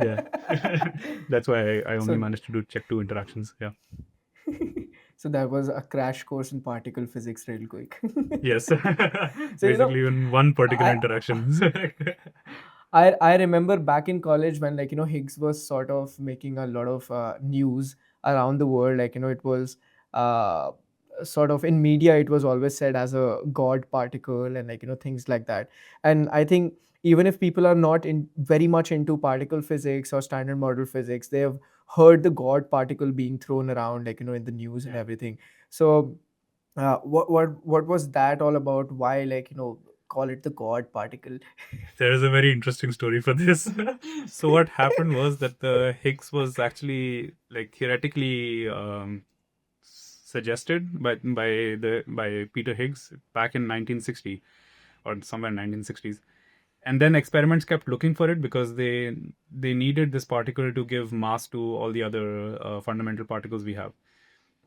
Yeah, that's why I only managed to check 2 interactions. Yeah. So that was a crash course in particle physics real quick. Yes. So, Basically, in one particular I- interaction. I remember back in college when Higgs was sort of making a lot of news around the world. It was sort of in media, it was always said as a god particle and things like that. And I think even if people are not very much into particle physics or standard model physics, they have heard the god particle being thrown around in the news and everything. So what was that all about? Why call it the god particle? There is a very interesting story for this. So what happened was that the Higgs was actually theoretically suggested by Peter Higgs back in 1960 or somewhere in 1960s. And then experiments kept looking for it because they needed this particle to give mass to all the other fundamental particles we have.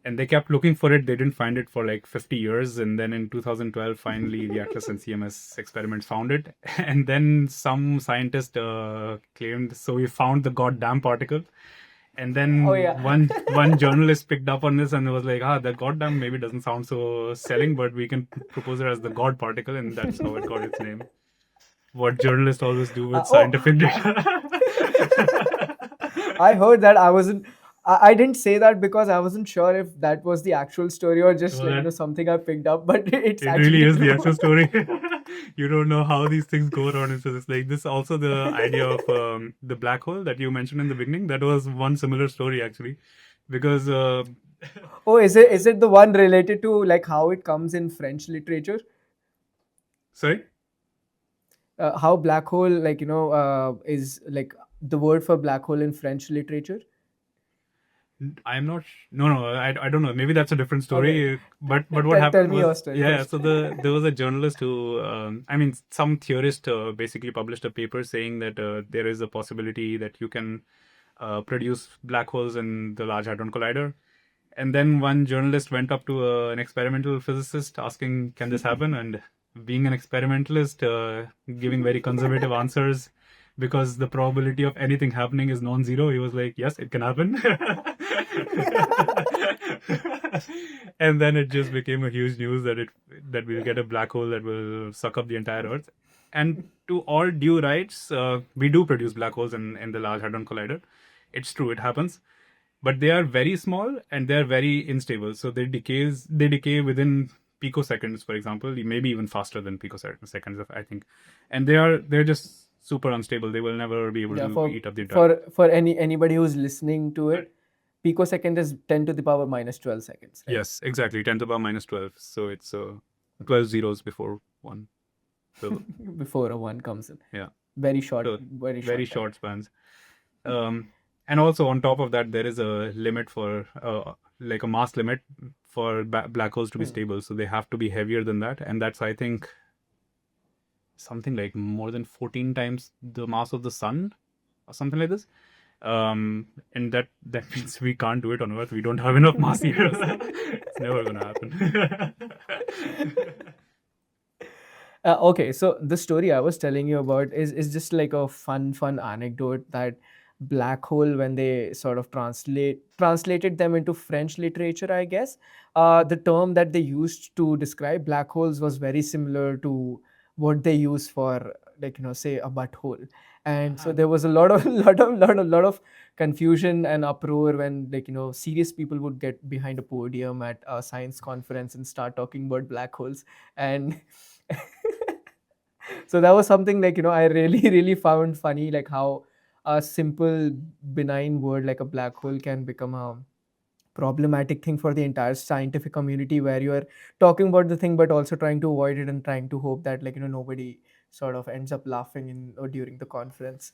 And they kept looking for it. They didn't find it for 50 years. And then in 2012, finally, the ATLAS and CMS experiments found it. And then some scientist claimed, so we found the goddamn particle. And then Oh, yeah. one journalist picked up on this and was like, the goddamn maybe doesn't sound so selling, but we can propose it as the god particle. And that's how it got its name. What journalists always do with scientific data. I heard that. I didn't say that because I wasn't sure if that was the actual story or just something I picked up. But it's It actually really is the true. actual story. You don't know how these things go around. It's just like this. Also, the idea of the black hole that you mentioned in the beginning, that was one similar story actually, because Oh, is it the one related to how it comes in French literature? sorry. How black hole is the word for black hole in French literature? I'm not. No. I don't know. Maybe that's a different story. Okay. But what Tell happened me was, your story yeah. first. So there was a journalist who, some theorist basically published a paper saying that there is a possibility that you can produce black holes in the Large Hadron Collider. And then one journalist went up to an experimental physicist asking, "Can this happen?" And being an experimentalist, giving very conservative answers, because the probability of anything happening is non-zero. He was like, "Yes, it can happen." And then it just became a huge news that we'll get a black hole that will suck up the entire Earth. And to all due rights, we do produce black holes in the Large Hadron Collider. It's true, it happens. But they are very small and they are very unstable. So they decay within picoseconds, for example, maybe even faster than picoseconds, I think. And they're just super unstable. They will never be able to eat up the entire. For anybody who's listening to it, picosecond is 10 to the power minus 12 seconds. Right? Yes, exactly. 10 to the power minus 12. So it's 12 zeros before 1. So Before a 1 comes in. yeah. Very short. So, very short spans. And also on top of that, there is a limit for a mass limit for black holes to be stable. So they have to be heavier than that. And that's, I think, something like more than 14 times the mass of the sun or something like this. And that means we can't do it on Earth. We don't have enough mass here. It's never going to happen. Okay, so the story I was telling you about is just like a fun anecdote that black hole, when they sort of translated them into French literature, I guess, the term that they used to describe black holes was very similar to what they use for say a butthole. And so there was a lot of confusion and uproar when serious people would get behind a podium at a science conference and start talking about black holes. And so that was something I really found funny, how a simple benign word like a black hole can become a problematic thing for the entire scientific community, where you are talking about the thing but also trying to avoid it and trying to hope that nobody sort of ends up laughing in or during the conference?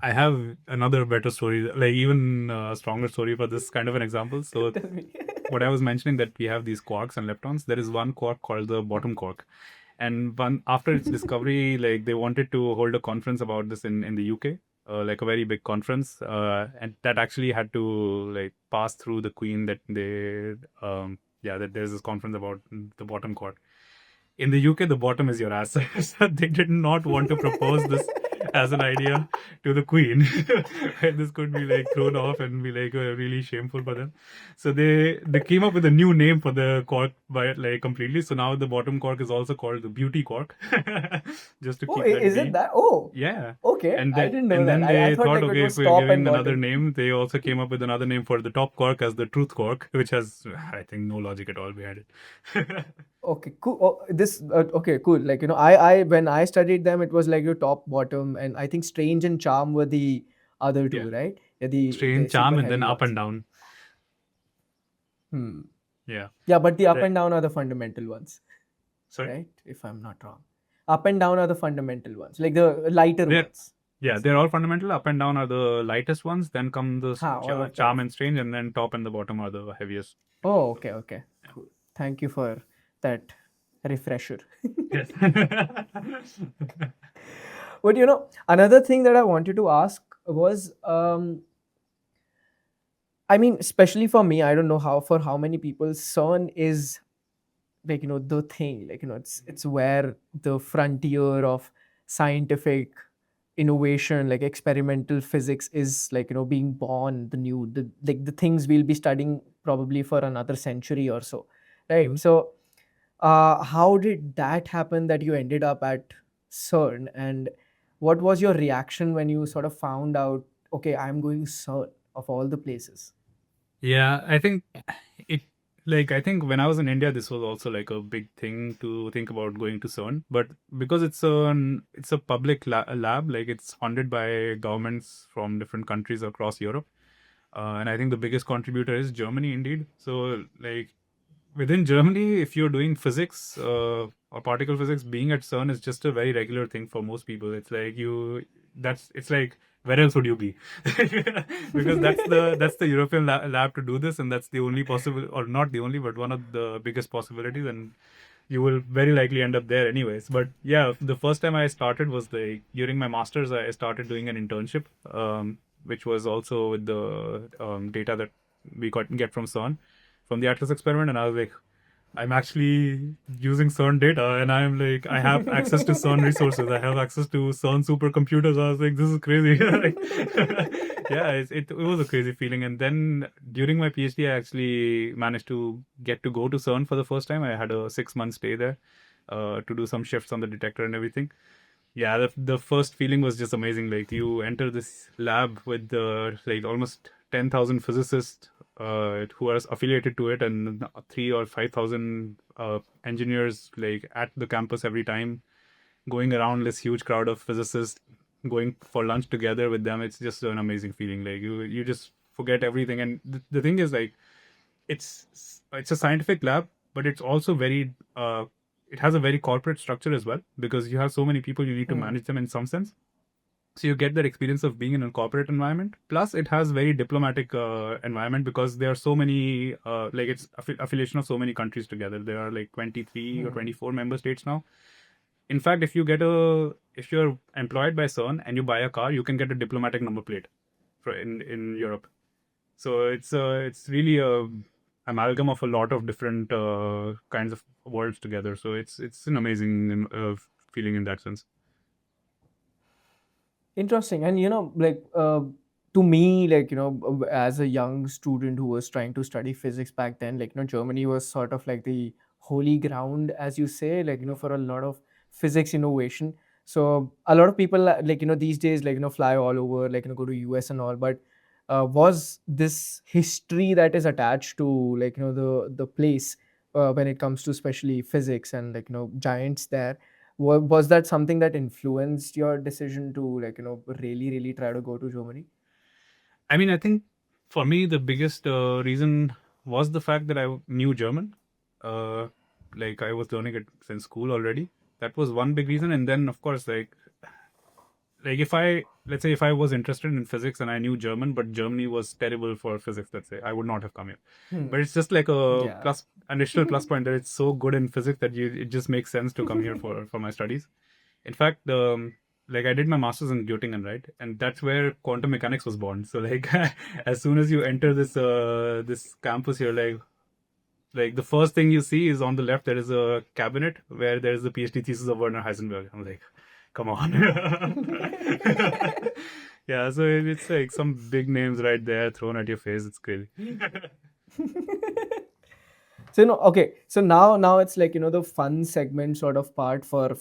I have another better story, like even a stronger story for this kind of an example. So, Tell me. what I was mentioning, that we have these quarks and leptons. There is one quark called the bottom quark, and one after its discovery, like they wanted to hold a conference about this in the UK, like a very big conference, and that actually had to like pass through the Queen, that they that there's this conference about the bottom quark. In the UK, the bottom is your ass. So they did not want to propose this as an idea to the Queen. And this could be like thrown off and be like really shameful for them. So they came up with a new name for the cork by like completely. So now the bottom cork is also called the beauty cork. Just to Oh, keep that is clean. it that? Oh, Yeah. okay. And I then, didn't know and then that. I they thought thought, like it okay, was if we're top giving and another bottom. name, they also came up with another name for the top cork as the truth cork, which has, I think, no logic at all behind it. Okay, cool. Oh, okay, cool. Like, I when I studied them, it was like your top, bottom, and I think strange and charm were the other two, Yeah. right? Yeah, the Strange, charm, super and then heavy up ones. and down. Hmm. Yeah. Yeah, but the up Right. and down are the fundamental ones, Sorry. right? If I'm not wrong. Up and down are the fundamental ones, like the lighter They're ones. Yeah, they're all fundamental. Up and down are the lightest ones. Then come the Oh, okay. charm and strange, and then top and the bottom are the heaviest. Oh, okay, okay. Cool. Thank you for that refresher. Yes. But another thing that I wanted to ask was, I mean, especially for me, I don't know how many people CERN is like the thing, like it's where the frontier of scientific innovation, like experimental physics, is like being born. The things we'll be studying probably for another century or so, right? Mhm. So how did that happen that you ended up at CERN, and what was your reaction when you sort of found out, okay, I'm going CERN of all the places? Yeah, I think it I think when I was in India, this was also like a big thing to think about going to CERN. But because it's a public lab, like it's funded by governments from different countries across Europe. And I think the biggest contributor is Germany, indeed. So like within Germany, if you're doing physics or particle physics, being at CERN is just a very regular thing for most people. It's like it's like, where else would you be? Because that's the European lab to do this, and that's the only possible, or not the only, but one of the biggest possibilities, and you will very likely end up there anyways. But yeah, the first time I started was during my masters. I started doing an internship, which was also with the data that we get from CERN, from the Atlas experiment, and I was like, I'm actually using CERN data, and I'm like, I have access to CERN resources. I have access to CERN supercomputers. I was like, this is crazy. Yeah, it was a crazy feeling. And then during my PhD, I actually managed to get to go to CERN for the first time. I had a 6-month stay there to do some shifts on the detector and everything. Yeah, the first feeling was just amazing. Like you enter this lab with like almost 10,000 physicists who are affiliated to it, and 3 or 5,000 engineers like at the campus every time, going around this huge crowd of physicists, going for lunch together with them. It's just an amazing feeling. Like you just forget everything. And the thing is, like, it's a scientific lab, but it's also very it has a very corporate structure as well, because you have so many people, you need to manage them in some sense. So you get that experience of being in a corporate environment. Plus, it has very diplomatic environment, because there are so many like it's affiliation of so many countries together. There are like 23 or 24 member states now. In fact, if you're employed by CERN and you buy a car, you can get a diplomatic number plate in Europe. So it's really a amalgam of a lot of different kinds of worlds together. So it's an amazing feeling in that sense. Interesting. And like to me, like as a young student who was trying to study physics back then, like Germany was sort of like the holy ground, as you say, like for a lot of physics innovation. So a lot of people like these days, like fly all over, like go to US and all. But was this history that is attached to like the place when it comes to especially physics and like giants there, was that something that influenced your decision to like really try to go to Germany? I mean, I think for me the biggest reason was the fact that I knew German. Like I was learning it since school already. That was one big reason. And then of course, like if I, let's say if I was interested in physics and I knew German, but Germany was terrible for physics, let's say, I would not have come here. But it's just like a Yeah. plus, additional plus point that it's so good in physics that it just makes sense to come here for my studies. In fact, like I did my master's in Göttingen, right? And that's where quantum mechanics was born. So like as soon as you enter this campus, you're like the first thing you see is on the left there is a cabinet where there is the PhD thesis of Werner Heisenberg. I'm like, come on. Yeah, so it's like some big names right there thrown at your face. It's crazy. So okay. So now it's like the fun segment sort of part for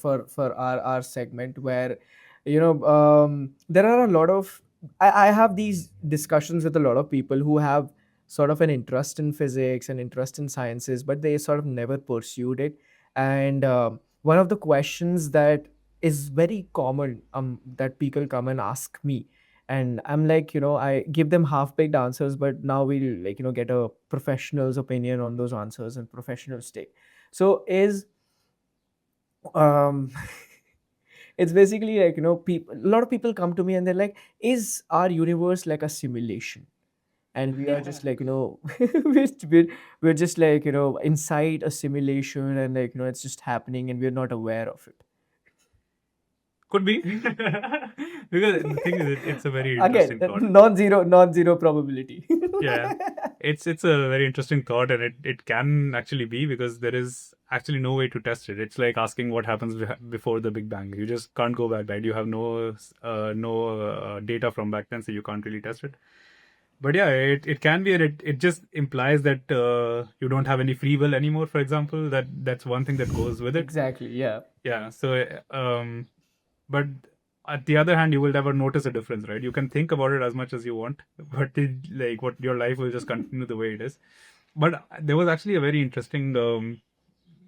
our segment where there are a lot of I have these discussions with a lot of people who have sort of an interest in physics and interest in sciences, but they sort of never pursued it. And one of the questions that is very common that people come and ask me, and I'm like, I give them half-baked answers, but now we'll like get a professional's opinion on those answers and professional's take. So is um it's basically like people, a lot of people come to me and they're like, is our universe like a simulation? And we are just like we're just like inside a simulation, and like it's just happening and we're not aware of it. Could be. Because the thing is, it's a very Again, interesting thought. non-zero probability. Yeah, it's a very interesting thought, and it can actually be, because there is actually no way to test it. It's like asking what happens before the Big Bang. You just can't go back, right? You have no data from back then, so you can't really test it. But yeah, it can be, and it just implies that you don't have any free will anymore. For example, that's one thing that goes with it. Exactly. Yeah. Yeah. So but at the other hand, you will never notice a difference, right? You can think about it as much as you want, but like what your life will just continue the way it is. But there was actually a very interesting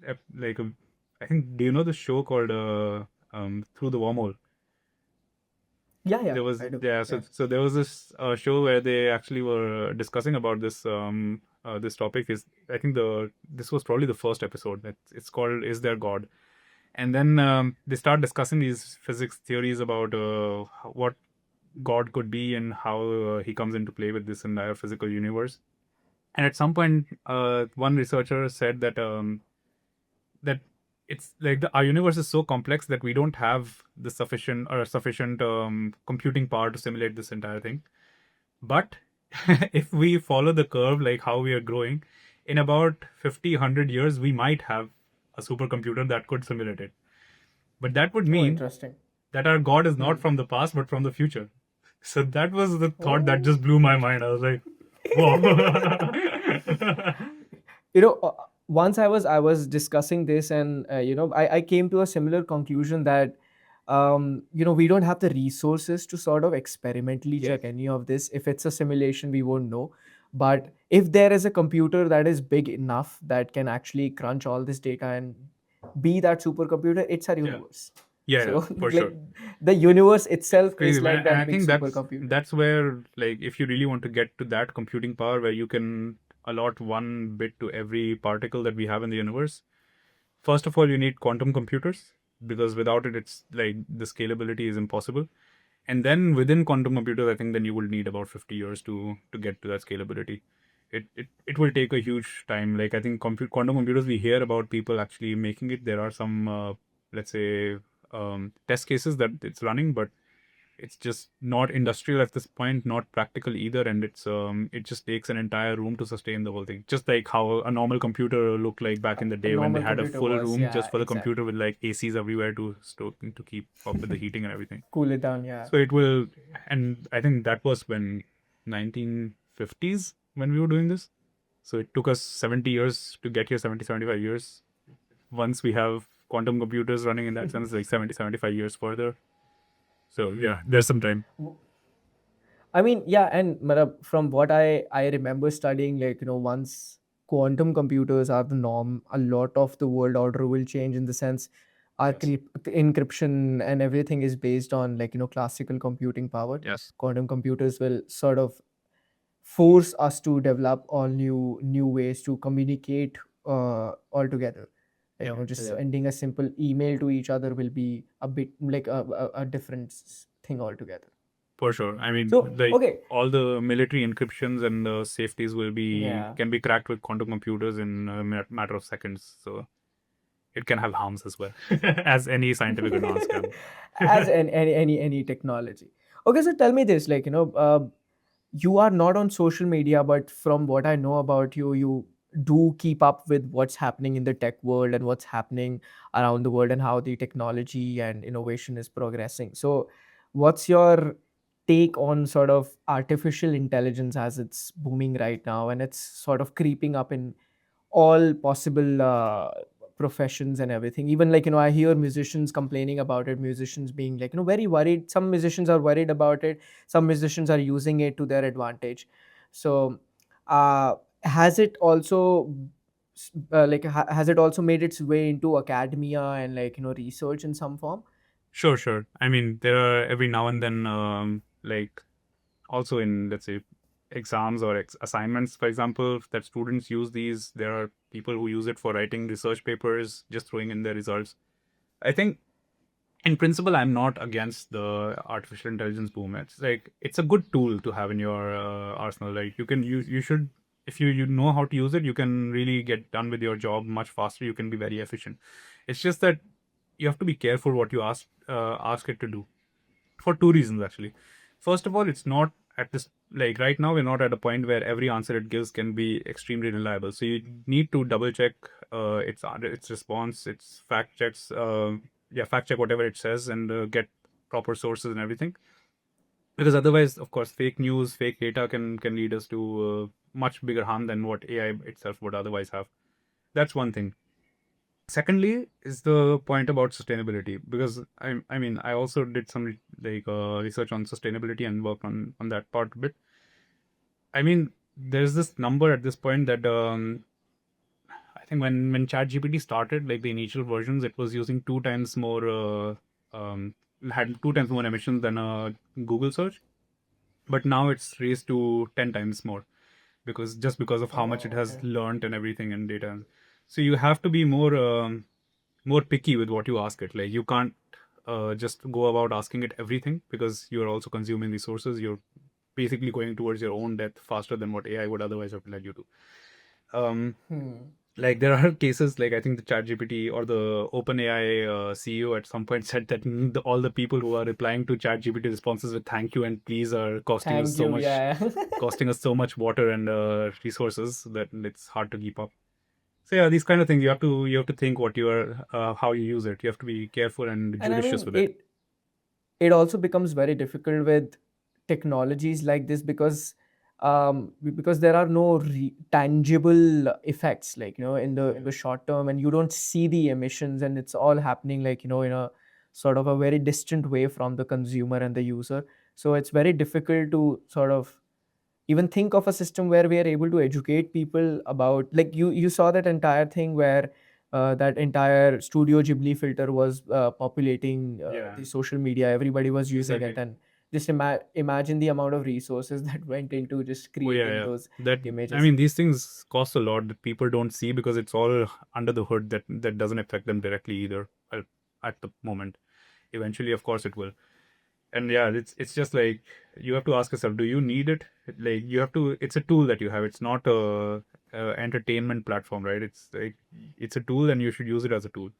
I think, do you know the show called Through the Wormhole? Yeah. There was I do. so there was this show where they actually were discussing about this topic. Is I think this was probably the first episode. That it's called "Is There God?" And then they start discussing these physics theories about what God could be and how he comes into play with this entire physical universe. And at some point, one researcher said that it's like our universe is so complex that we don't have the sufficient computing power to simulate this entire thing. But if we follow the curve, like how we are growing, in about 50, 100 years, we might have a supercomputer that could simulate it. But that would mean Interesting. that our God is not from the past, but from the future. So that was the thought that just blew my mind. I was like, whoa. Once I was discussing this, and I came to a similar conclusion that we don't have the resources to sort of experimentally check any of this. If it's a simulation, we won't know. But if there is a computer that is big enough that can actually crunch all this data and be that supercomputer, it's our universe. Yeah, So for like, sure. the universe itself Crazy, is man. like And that I big think supercomputer. that's where, like, if you really want to get to that computing power where you can allot one bit to every particle that we have in the universe, first of all, you need quantum computers, because without it, it's like the scalability is impossible. And then within quantum computers, I think then you will need about 50 years to get to that scalability. It will take a huge time. Like, I think quantum computers, we hear about people actually making it. There are some, let's say, test cases that it's running, but it's just not industrial at this point, not practical either, and it just takes an entire room to sustain the whole thing. Just like how a normal computer looked like back in the day when they normal had a computer full was, room yeah, just for the exactly. computer with like ACs everywhere to keep up with the heating and everything. Cool it down, yeah. So it will, and I think that was when 1950s when we were doing this. So it took us 70 years to get here, 70, 75 years. Once we have quantum computers running in that sense, like 70, 75 years further. So yeah, there's some time. I mean, yeah, and Marab, from what I remember studying, like, once quantum computers are the norm, a lot of the world order will change, in the sense our encryption and everything is based on, like, classical computing power. Yes. Quantum computers will sort of force us to develop all new ways to communicate all together. Just sending a simple email to each other will be a bit like a different thing altogether. For sure. I mean, So, like okay. all the military encryptions and the safeties will be Yeah. can be cracked with quantum computers in a matter of seconds. So it can have harms as well, as any scientific advance can. As any technology. Okay, so tell me this, like, you are not on social media, but from what I know about you, you do keep up with what's happening in the tech world and what's happening around the world and how the technology and innovation is progressing. So, what's your take on sort of artificial intelligence as it's booming right now and it's sort of creeping up in all possible professions and everything? Even like, I hear musicians complaining about it, musicians being like, very worried. Some musicians are worried about it, some musicians are using it to their advantage. So has it also has it also made its way into academia and like, research in some form? Sure. I mean, there are every now and then, like also in, let's say, exams or assignments, for example, that students use these. There are people who use it for writing research papers, just throwing in their results. I think in principle, I'm not against the artificial intelligence boom. It's like it's a good tool to have in your arsenal. Like you should, if you know how to use it, you can really get done with your job much faster. You can be very efficient. It's just that you have to be careful what you ask it to do, for two reasons actually. First of all, it's not at this, like right now we're not at a point where every answer it gives can be extremely reliable. So you need to double check its response, its fact checks, fact check whatever it says, and get proper sources and everything. Because otherwise, of course, fake news, fake data can lead us to much bigger harm than what AI itself would otherwise have. That's one thing. Secondly is the point about sustainability, because I mean I also did some research on sustainability and worked on that part a bit. I mean, there's this number at this point that I think when ChatGPT started, like the initial versions, it was using 2 times more had 2 times more emissions than a Google search, but now it's raised to 10 times more, because of how much it has learned and everything and data. So you have to be more picky with what you ask it. Like you can't just go about asking it everything, because you're also consuming resources. You're basically going towards your own death faster than what AI would otherwise have led you to. Like there are cases, like I think the ChatGPT or the OpenAI CEO at some point said that all the people who are replying to ChatGPT responses with "thank you" and "please" are costing us Thank so you. much, Yeah. costing us so much water and resources that it's hard to keep up. So yeah, these kind of things you have to think what you are how you use it. You have to be careful and And I judicious mean, with it. it also becomes very difficult with technologies like this because there are no tangible effects, like, in the short term, and you don't see the emissions, and it's all happening like, in a sort of a very distant way from the consumer and the user. So it's very difficult to sort of even think of a system where we are able to educate people about, like, you saw that entire thing where that entire Studio Ghibli filter was populating the social media. Everybody was using it, and just imagine the amount of resources that went into just Oh yeah, creating yeah. those That images. I mean, these things cost a lot that people don't see because it's all under the hood. That doesn't affect them directly either. At the moment, eventually, of course, it will. And yeah, it's just like you have to ask yourself, do you need it? Like you have to. It's a tool that you have. It's not a entertainment platform, right? It's like it's a tool, and you should use it as a tool.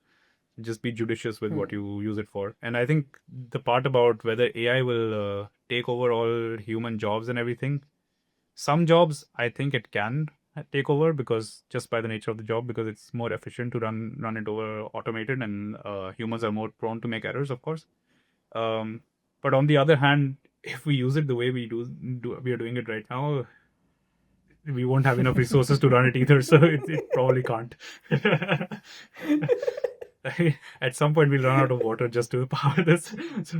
Just be judicious with what you use it for. And I think the part about whether AI will take over all human jobs and everything, some jobs I think it can take over, because just by the nature of the job, because it's more efficient to run it over automated, and humans are more prone to make errors, of course. But on the other hand, if we use it the way we are doing it right now, we won't have enough resources to run it either, so it probably can't. At some point, we'll run out of water just to power this. So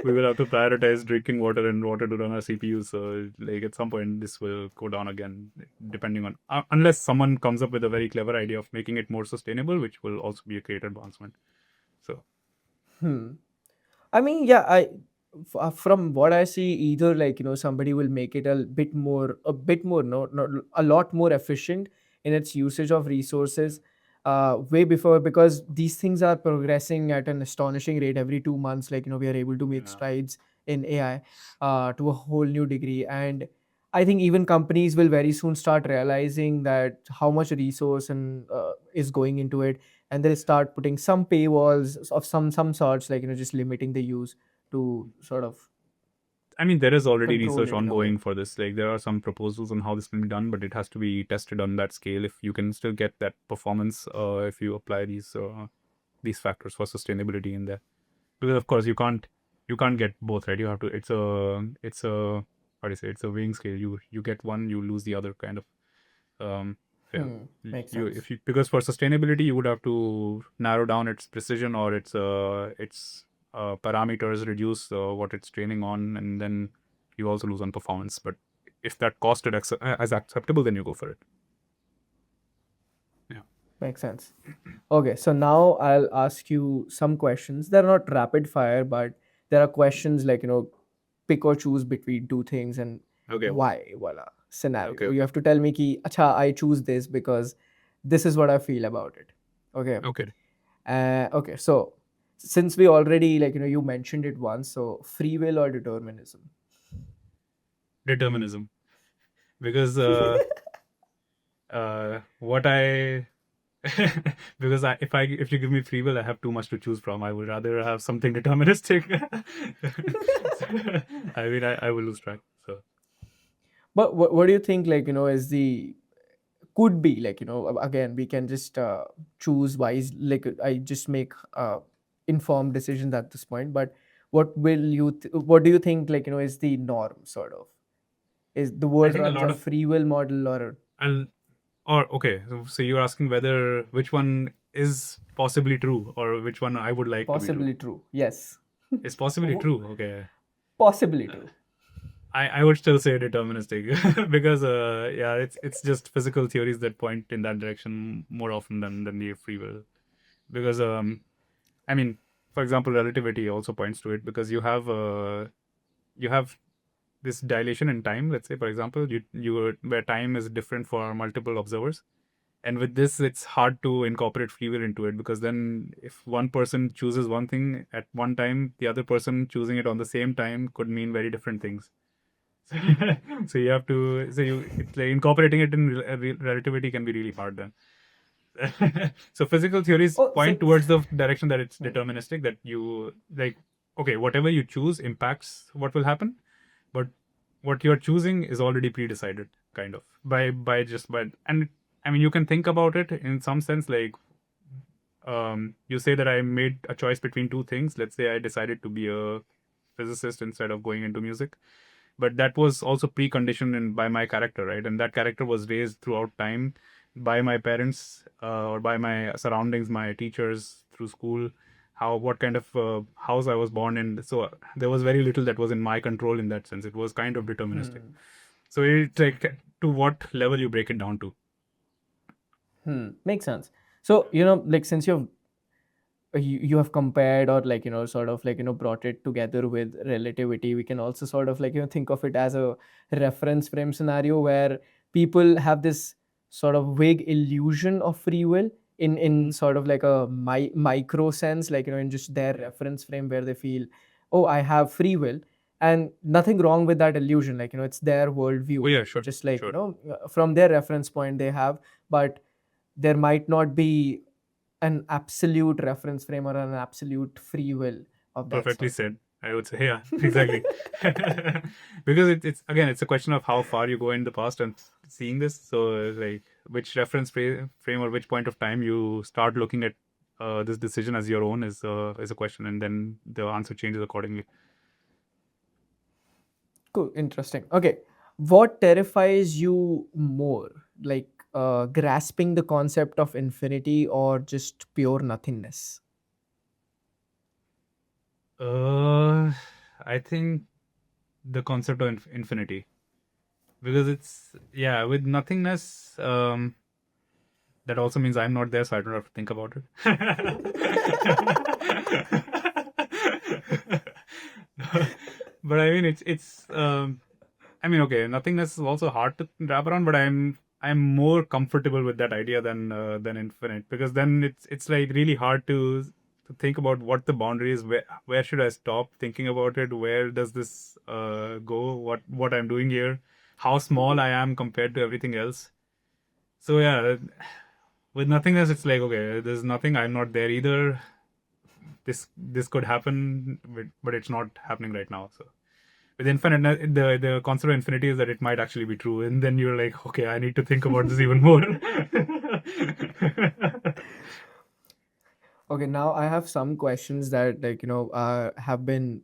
we will have to prioritize drinking water and water to run our CPUs. So, like at some point, this will go down again, depending on unless someone comes up with a very clever idea of making it more sustainable, which will also be a great advancement. So, I mean, yeah, from what I see, either somebody will make it a bit more, no, a lot more efficient in its usage of resources, way before, because these things are progressing at an astonishing rate every 2 months. We are able to make Yeah. strides in AI to a whole new degree, and I think even companies will very soon start realizing that how much resource and is going into it, and they'll start putting some paywalls of some sorts, just limiting the use to sort of I mean, there is already control research it in a way. ongoing for this. Like, there are some proposals on how this can be done, but it has to be tested on that scale. If you can still get that performance, if you apply these factors for sustainability in there, because of course you can't get both, right? You have to. It's a how do you say? It's a weighing scale. You get one, you lose the other, kind of. Yeah. Makes You sense. if you because for sustainability you would have to narrow down its precision or its parameters, reduce what it's training on, and then you also lose on performance. But if that cost is acceptable, then you go for it. Yeah. Makes sense. Okay, so now I'll ask you some questions. They're not rapid fire, but there are questions pick or choose between two things and Okay. why. Voila. Scenario. Okay. You have to tell me ki, acha, I choose this because this is what I feel about it. Okay. Okay. Okay. So since we already you mentioned it once, so free will or determinism? Determinism, because what I because if you give me free will, I have too much to choose from. I would rather have something deterministic. I mean, I will lose track. So But what do you think, is the could be again, we can just choose wise, I just make informed decisions at this point, but what do you think is the norm, sort of? Is the world think a runs lot a of- free will model, or okay. So you're asking whether which one is possibly true or which one I would like possibly to be true. true? Yes. It's possibly true. Okay. Possibly true. I would still say deterministic because yeah, it's just physical theories that point in that direction more often than the free will. Because I mean, for example, relativity also points to it, because you have this dilation in time. Let's say, for example, where time is different for multiple observers. And with this, it's hard to incorporate free will into it, because then if one person chooses one thing at one time, the other person choosing it on the same time could mean very different things. So you have to, it's like incorporating it in relativity can be really hard then. So physical theories point towards the direction that it's deterministic, that you like, okay, whatever you choose impacts what will happen, but what you're choosing is already pre-decided, kind of and I mean, you can think about it in some sense, like you say that I made a choice between two things. Let's say I decided to be a physicist instead of going into music, but that was also preconditioned by my character, right? And that character was raised throughout time by my parents or by my surroundings, my teachers through school, what kind of house I was born in. So there was very little that was in my control in that sense. It was kind of deterministic. So it's like to what level you break it down to. Makes sense. So since you have compared, or sort of brought it together with relativity, we can also sort of think of it as a reference frame scenario where people have this sort of vague illusion of free will in sort of like a micro sense, in just their reference frame, where they feel, oh, I have free will, and nothing wrong with that illusion. It's their worldview. Oh, yeah, sure, Just like sure. from their reference point they have, but there might not be an absolute reference frame or an absolute free will of that Perfectly sort. said. I would say, yeah, exactly. Because it's again, it's a question of how far you go in the past and seeing this. So, like, which reference frame or which point of time you start looking at this decision as your own is a question, and then the answer changes accordingly. Cool, interesting. Okay, what terrifies you more, grasping the concept of infinity or just pure nothingness? I think the concept of infinity, because it's with nothingness. That also means I'm not there, so I don't have to think about it. But I mean, it's. I mean, okay, nothingness is also hard to wrap around, but I'm more comfortable with that idea than infinite, because then it's like really hard to think about what the boundary is. Where should I stop thinking about it? Where does this go? What I'm doing here? How small I am compared to everything else. So yeah, with nothingness, it's like, okay, there's nothing. I'm not there either. This could happen, but it's not happening right now. So with infinite, the concept of infinity is that it might actually be true, and then you're like, okay, I need to think about this even more. Okay, now I have some questions that, like, have been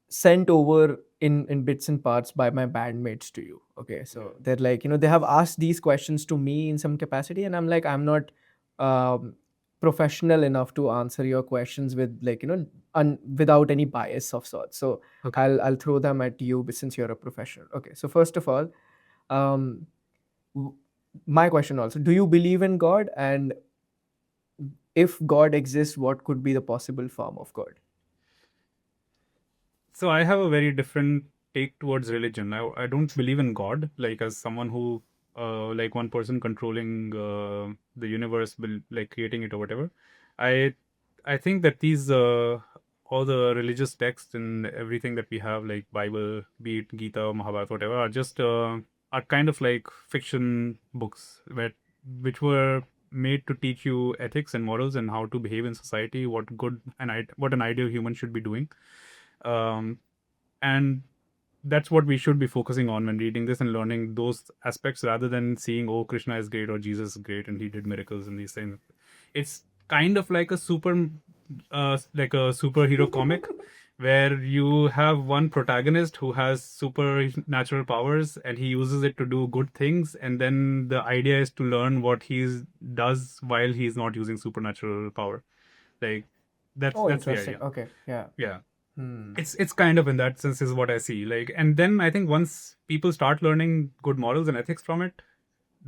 sent over in bits and parts by my bandmates to you. Okay, so they're like, they have asked these questions to me in some capacity, and I'm like, I'm not um, professional enough to answer your questions with, like, without any bias of sorts. So Okay. I'll throw them at you since you're a professional. Okay, so first of all, um, w- my question also: do you believe in God? And if God exists, what could be the possible form of God? So I have a very different take towards religion. I don't believe in God, like as someone who, like one person controlling the universe, like creating it or whatever. I I think that these all the religious texts and everything that we have, like Bible, be it Gita, Mahabharata, whatever, are kind of like fiction books which were made to teach you ethics and morals and how to behave in society, what an ideal human should be doing. Um, and that's what we should be focusing on when reading this and learning those aspects, rather than seeing, oh, Krishna is great or Jesus is great and he did miracles and these things. It's kind of like a superhero comic where you have one protagonist who has supernatural powers and he uses it to do good things, and then the idea is to learn what he does while he's not using supernatural power. Like Oh, that's the interesting. idea. Okay, yeah. Yeah. Hmm. It's kind of in that sense is what I see. Like, and then I think once people start learning good morals and ethics from it,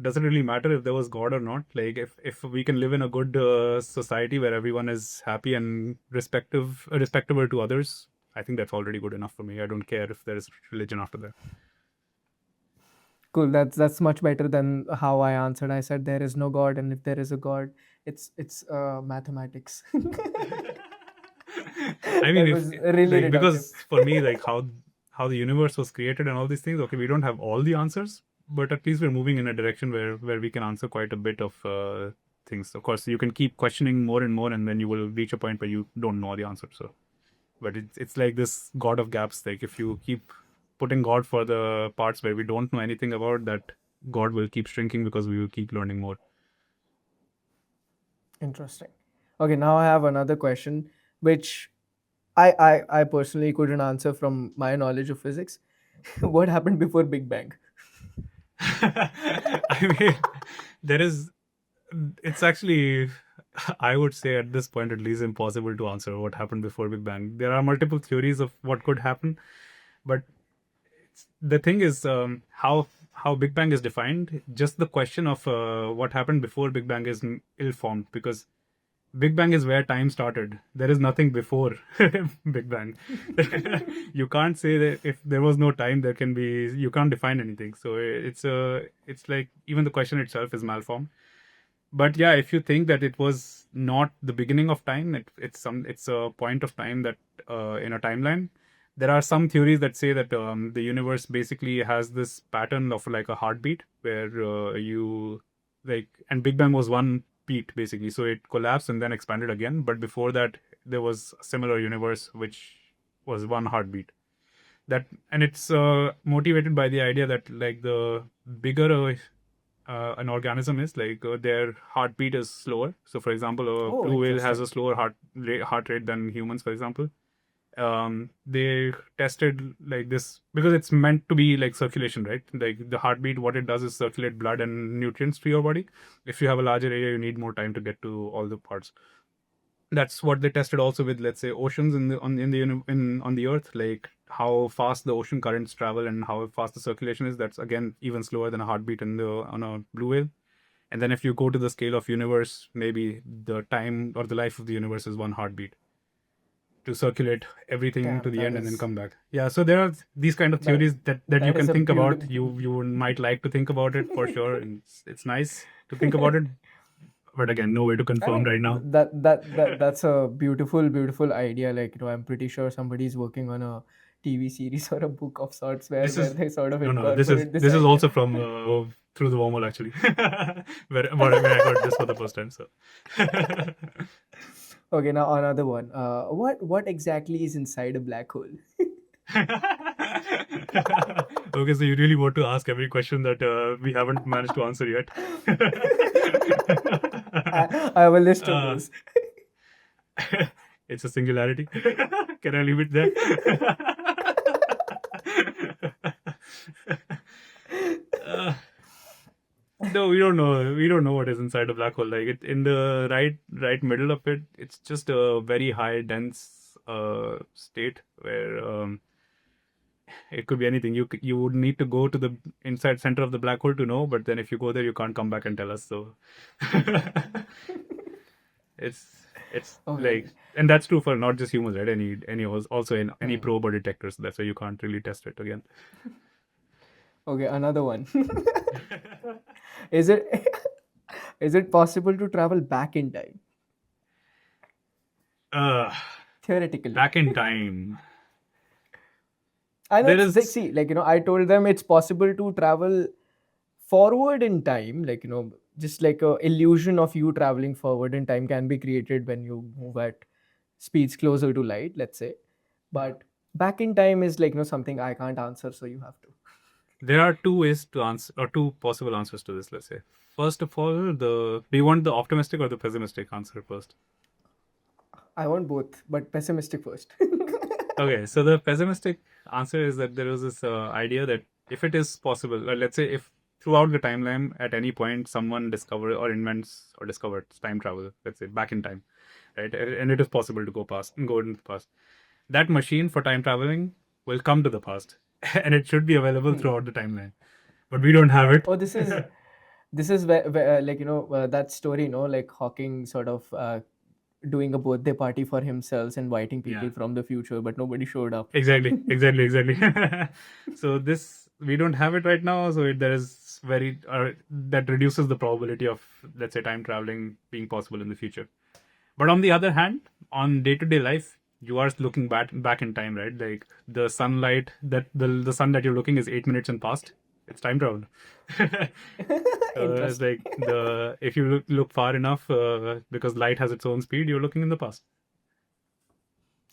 doesn't really matter if there was God or not. Like, if we can live in a good society where everyone is happy and respectable to others, I think that's already good enough for me. I don't care if there is religion after that. Cool. That's much better than how I answered. I said there is no God, and if there is a God, it's mathematics. I mean, That if was really like, reductive. because for me, like how the universe was created and all these things, okay, we don't have all the answers, but at least we're moving in a direction where we can answer quite a bit of things. Of course, you can keep questioning more and more, and then you will reach a point where you don't know the answer. So, but it's like this god of gaps. Like, if you keep putting God for the parts where we don't know anything about, that God will keep shrinking because we will keep learning more. Interesting. Okay, now I have another question, which I personally couldn't answer from my knowledge of physics. What happened before Big Bang? I mean, there is. It's actually, I would say at this point at least, impossible to answer what happened before Big Bang. There are multiple theories of what could happen, but the thing is, how Big Bang is defined. Just the question of what happened before Big Bang is ill-formed, because Big Bang is where time started. There is nothing before Big Bang. You can't say that if there was no time, there can be. You can't define anything. So it's like even the question itself is malformed. But yeah, if you think that it was not the beginning of time, it's a point of time that in a timeline. There are some theories that say that the universe basically has this pattern of like a heartbeat where you like, and Big Bang was one beat basically, so it collapsed and then expanded again. But before that, there was a similar universe which was one heartbeat. That, and it's motivated by the idea that like the bigger an organism is, like their heartbeat is slower. So for example, a Oh, blue whale has interesting. a slower heart rate than humans, for example. They tested like this because it's meant to be like circulation, right? Like the heartbeat, what it does is circulate blood and nutrients to your body. If you have a larger area, you need more time to get to all the parts. That's what they tested also with, let's say, oceans on the earth, like how fast the ocean currents travel and how fast the circulation is. That's again even slower than a heartbeat on a blue whale. And then if you go to the scale of universe, maybe the time or the life of the universe is one heartbeat. to circulate everything Damn, to the that end and then is- come back. Yeah, so there are these kind of That- theories that that you is can a think about. beautiful- You might like to think about it for sure, and it's nice to think about it. But again, no way to confirm right now. That's a beautiful idea. Like, I'm pretty sure somebody's working on a TV series or a book of sorts where they sort of no. incorporate This is idea. also from Through the Wormhole actually, where I heard this for the first time. So Okay, now another one. What exactly is inside a black hole? okay, so you really want to ask every question that we haven't managed to answer yet. I have a list of Uh, those. It's a singularity. Can I leave it there? Uh, no, we don't know. We don't know what is inside a black hole. Like in the right middle of it, it's just a very high dense state where it could be anything. You would need to go to the inside center of the black hole to know. But then if you go there, you can't come back and tell us. So it's Okay. like, and that's true for not just humans, right? Also in any probe or detector. So that's why you can't really test it again. Okay, another one. Is it possible to travel back in time? Theoretically. Back in time. I know There it's like, is- see, like, I told them it's possible to travel forward in time, like, just like a illusion of you traveling forward in time can be created when you move at speeds closer to light, let's say. But back in time is like, something I can't answer, so you have to. There are two ways to answer, or two possible answers to this, let's say. First of all, do you want the optimistic or the pessimistic answer first? I want both, but pessimistic first. Okay, so the pessimistic answer is that there was this idea that if it is possible, or let's say if throughout the timeline at any point someone discovers or invents or discovers time travel, let's say back in time, right? And it is possible to go into the past. That machine for time traveling will come to the past, and it should be available throughout the timeline. But we don't have it. Oh, this is where like, that story, like Hawking sort of doing a birthday party for himself, inviting people Yeah. from the future, but nobody showed up. Exactly. So this, we don't have it right now. So there is that reduces the probability of, let's say, time traveling being possible in the future. But on the other hand, on day-to-day life, you are looking back in time, right? Like the sunlight that the sun that you're looking is 8 minutes in past. It's time travel. It's like if you look far enough, because light has its own speed, you're looking in the past.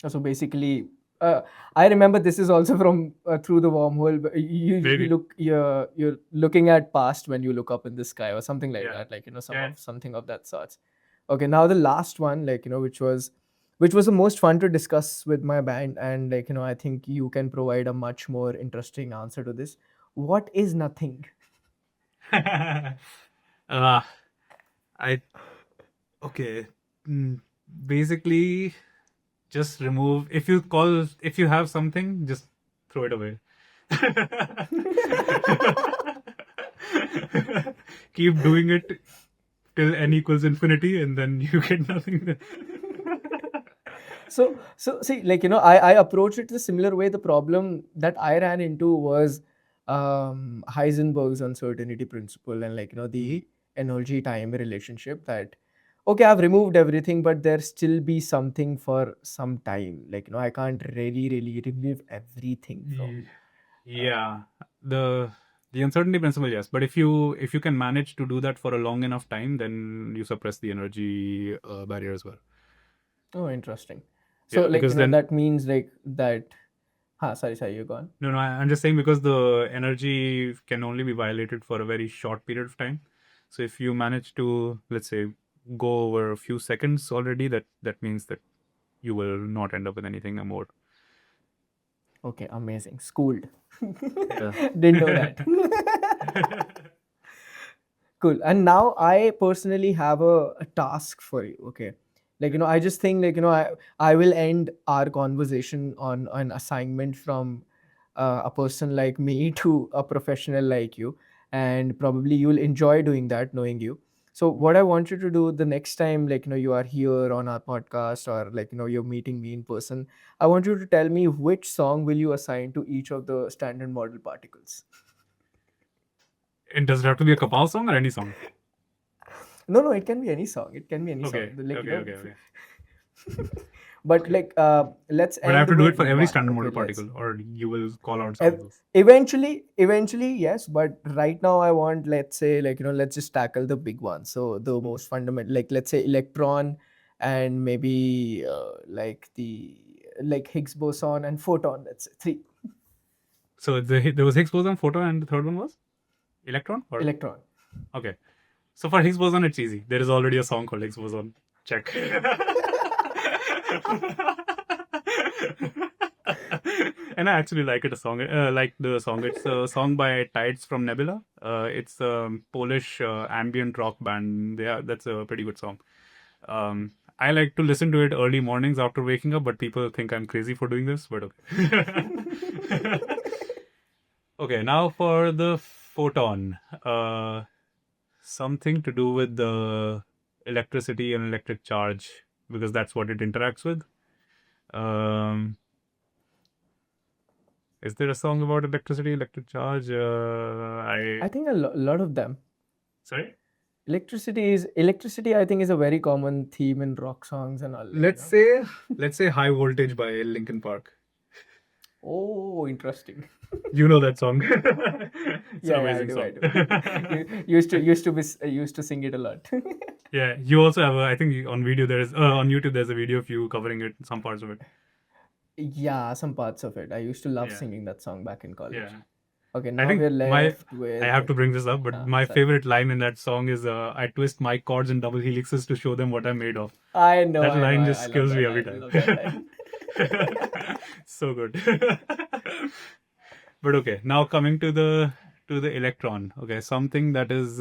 So basically, I remember this is also from Through the Wormhole. But you Maybe. you're looking at past when you look up in the sky or something like Yeah. that, like Yeah. something of that sort. Okay, now the last one, like which was the most fun to discuss with my band, and like I think you can provide a much more interesting answer to this. What is nothing? Okay. Basically, just remove. If you have something, just throw it away. Keep doing it till n equals infinity, and then you get nothing. So see, like I approached it the similar way. The problem that I ran into was Heisenberg's uncertainty principle, and like the energy time relationship. That okay, I've removed everything, but there still be something for some time. Like I can't really remove everything from. Yeah, the uncertainty principle, yes. But if you can manage to do that for a long enough time, then you suppress the energy barrier as well. Oh, interesting. So Yeah, like because then that means like that. Sorry, you're gone. no, I'm just saying because the energy can only be violated for a very short period of time. So if you manage to, let's say, go over a few seconds already, that means that you will not end up with anything more. Okay, amazing. Schooled. Yeah. Didn't know that. Cool. And now I personally have a task for you. Okay. Like, I just think like, I will end our conversation on an assignment from a person like me to a professional like you. And probably you'll enjoy doing that, knowing you. So what I want you to do the next time, like, you are here on our podcast, or like, you're meeting me in person, I want you to tell me which song will you assign to each of the standard model particles. And does it have to be a KAPOW song or any song? No, it can be any song. It can be any Okay, song. Like, okay. But Okay. like, let's But I have end to do it with for every one. standard Okay, model let's. particle, or you will call out Ev- songs. eventually, yes. But right now, I want, let's say, like, let's just tackle the big ones. So the most fundamental, like, let's say electron, and maybe like Higgs boson and photon. That's three. So there was Higgs boson, photon, and the third one was electron? Or Electron. okay. So for Higgs boson, it's easy. There is already a song called Higgs boson. Check. And I actually like it. Like the song. It's a song by Tides from Nebula. It's a Polish ambient rock band. That's a pretty good song. I like to listen to it early mornings after waking up, but people think I'm crazy for doing this. But okay. Okay, now for the photon. Something to do with the electricity and electric charge, because that's what it interacts with. Is there a song about electricity, electric charge? I think a lot of them. Sorry? Electricity, I think, is a very common theme in rock songs and all. Let's say High Voltage by Linkin Park. Oh, interesting. You know that song. It's an amazing I song. do. Used to sing it a lot. Yeah, you also have I think on video on YouTube there's a video of you covering it, some parts of it. Yeah, some parts of it. I used to love Yeah. singing that song back in college. Yeah. Okay, I now think we're left with. I have to bring this up, but my sorry. favorite line in that song is I twist my chords in double helixes to show them what I'm made of. I know. That I line know, just I love kills that me every line, I time. love that line. So good. But okay, now coming to the electron. Okay, something that is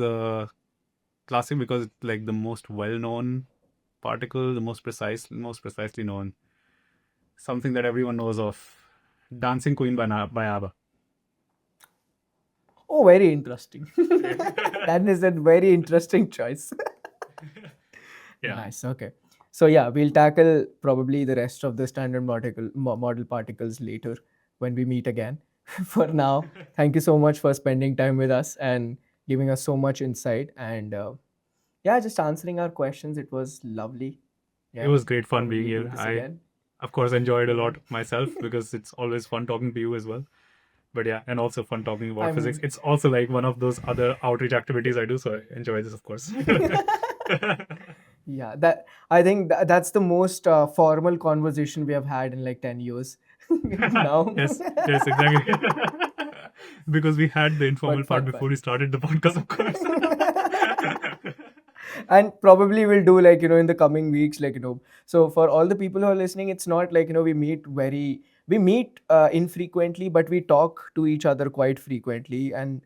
classic because it's like the most well-known particle, the most precisely known. Something that everyone knows of. Dancing Queen by ABBA. Oh, very interesting. That is a very interesting choice. Yeah. Nice. Okay. So yeah, we'll tackle probably the rest of the standard model particles later when we meet again. For now, thank you so much for spending time with us and giving us so much insight, and yeah, just answering our questions. It was lovely. Yeah, It was great fun being probably do here. this I, again. of course, enjoyed a lot myself because it's always fun talking to you as well. But yeah, and also fun talking about physics. It's also like one of those other outreach activities I do, so I enjoy this, of course. Yeah, that I think that's the most formal conversation we have had in like 10 years. Now. Yes, exactly. Because we had the informal part fun. before we started the podcast, of course. And probably we'll do like in the coming weeks, like so for all the people who are listening, it's not like we meet infrequently, but we talk to each other quite frequently, and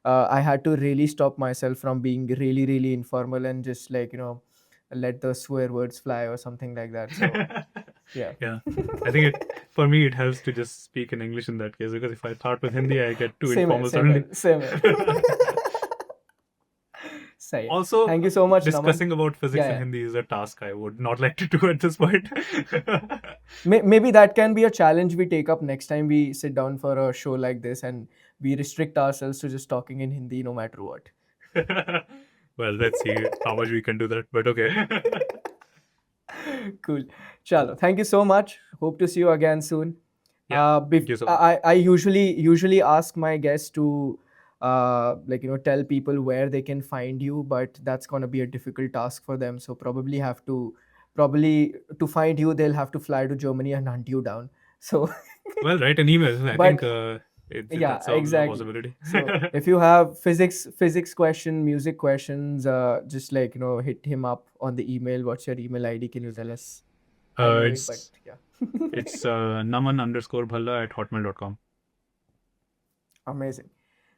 I had to really stop myself from being really really informal and just like let the swear words fly or something like that. So yeah. I think for me it helps to just speak in English in that case, because if I start with Hindi I get too informal suddenly. Same here. Sahi hai. Also, thank you so much, discussing Naman. about physics in Hindi is a task I would not like to do at this point. Maybe that can be a challenge we take up next time we sit down for a show like this, and we restrict ourselves to just talking in Hindi no matter what. Well, let's see how much we can do that, but okay. Cool. Chalo. Thank you so much. Hope to see you again soon. Yeah, thank you so much. I usually ask my guests to tell people where they can find you, but that's gonna be a difficult task for them. So probably to find you, they'll have to fly to Germany and hunt you down. So Well, write an email. I think that's a exactly. possibility. So if you have physics question, music questions, just like hit him up on the email. What's your email ID? Can you tell us? It's Naman_Bhalla@hotmail.com. Amazing.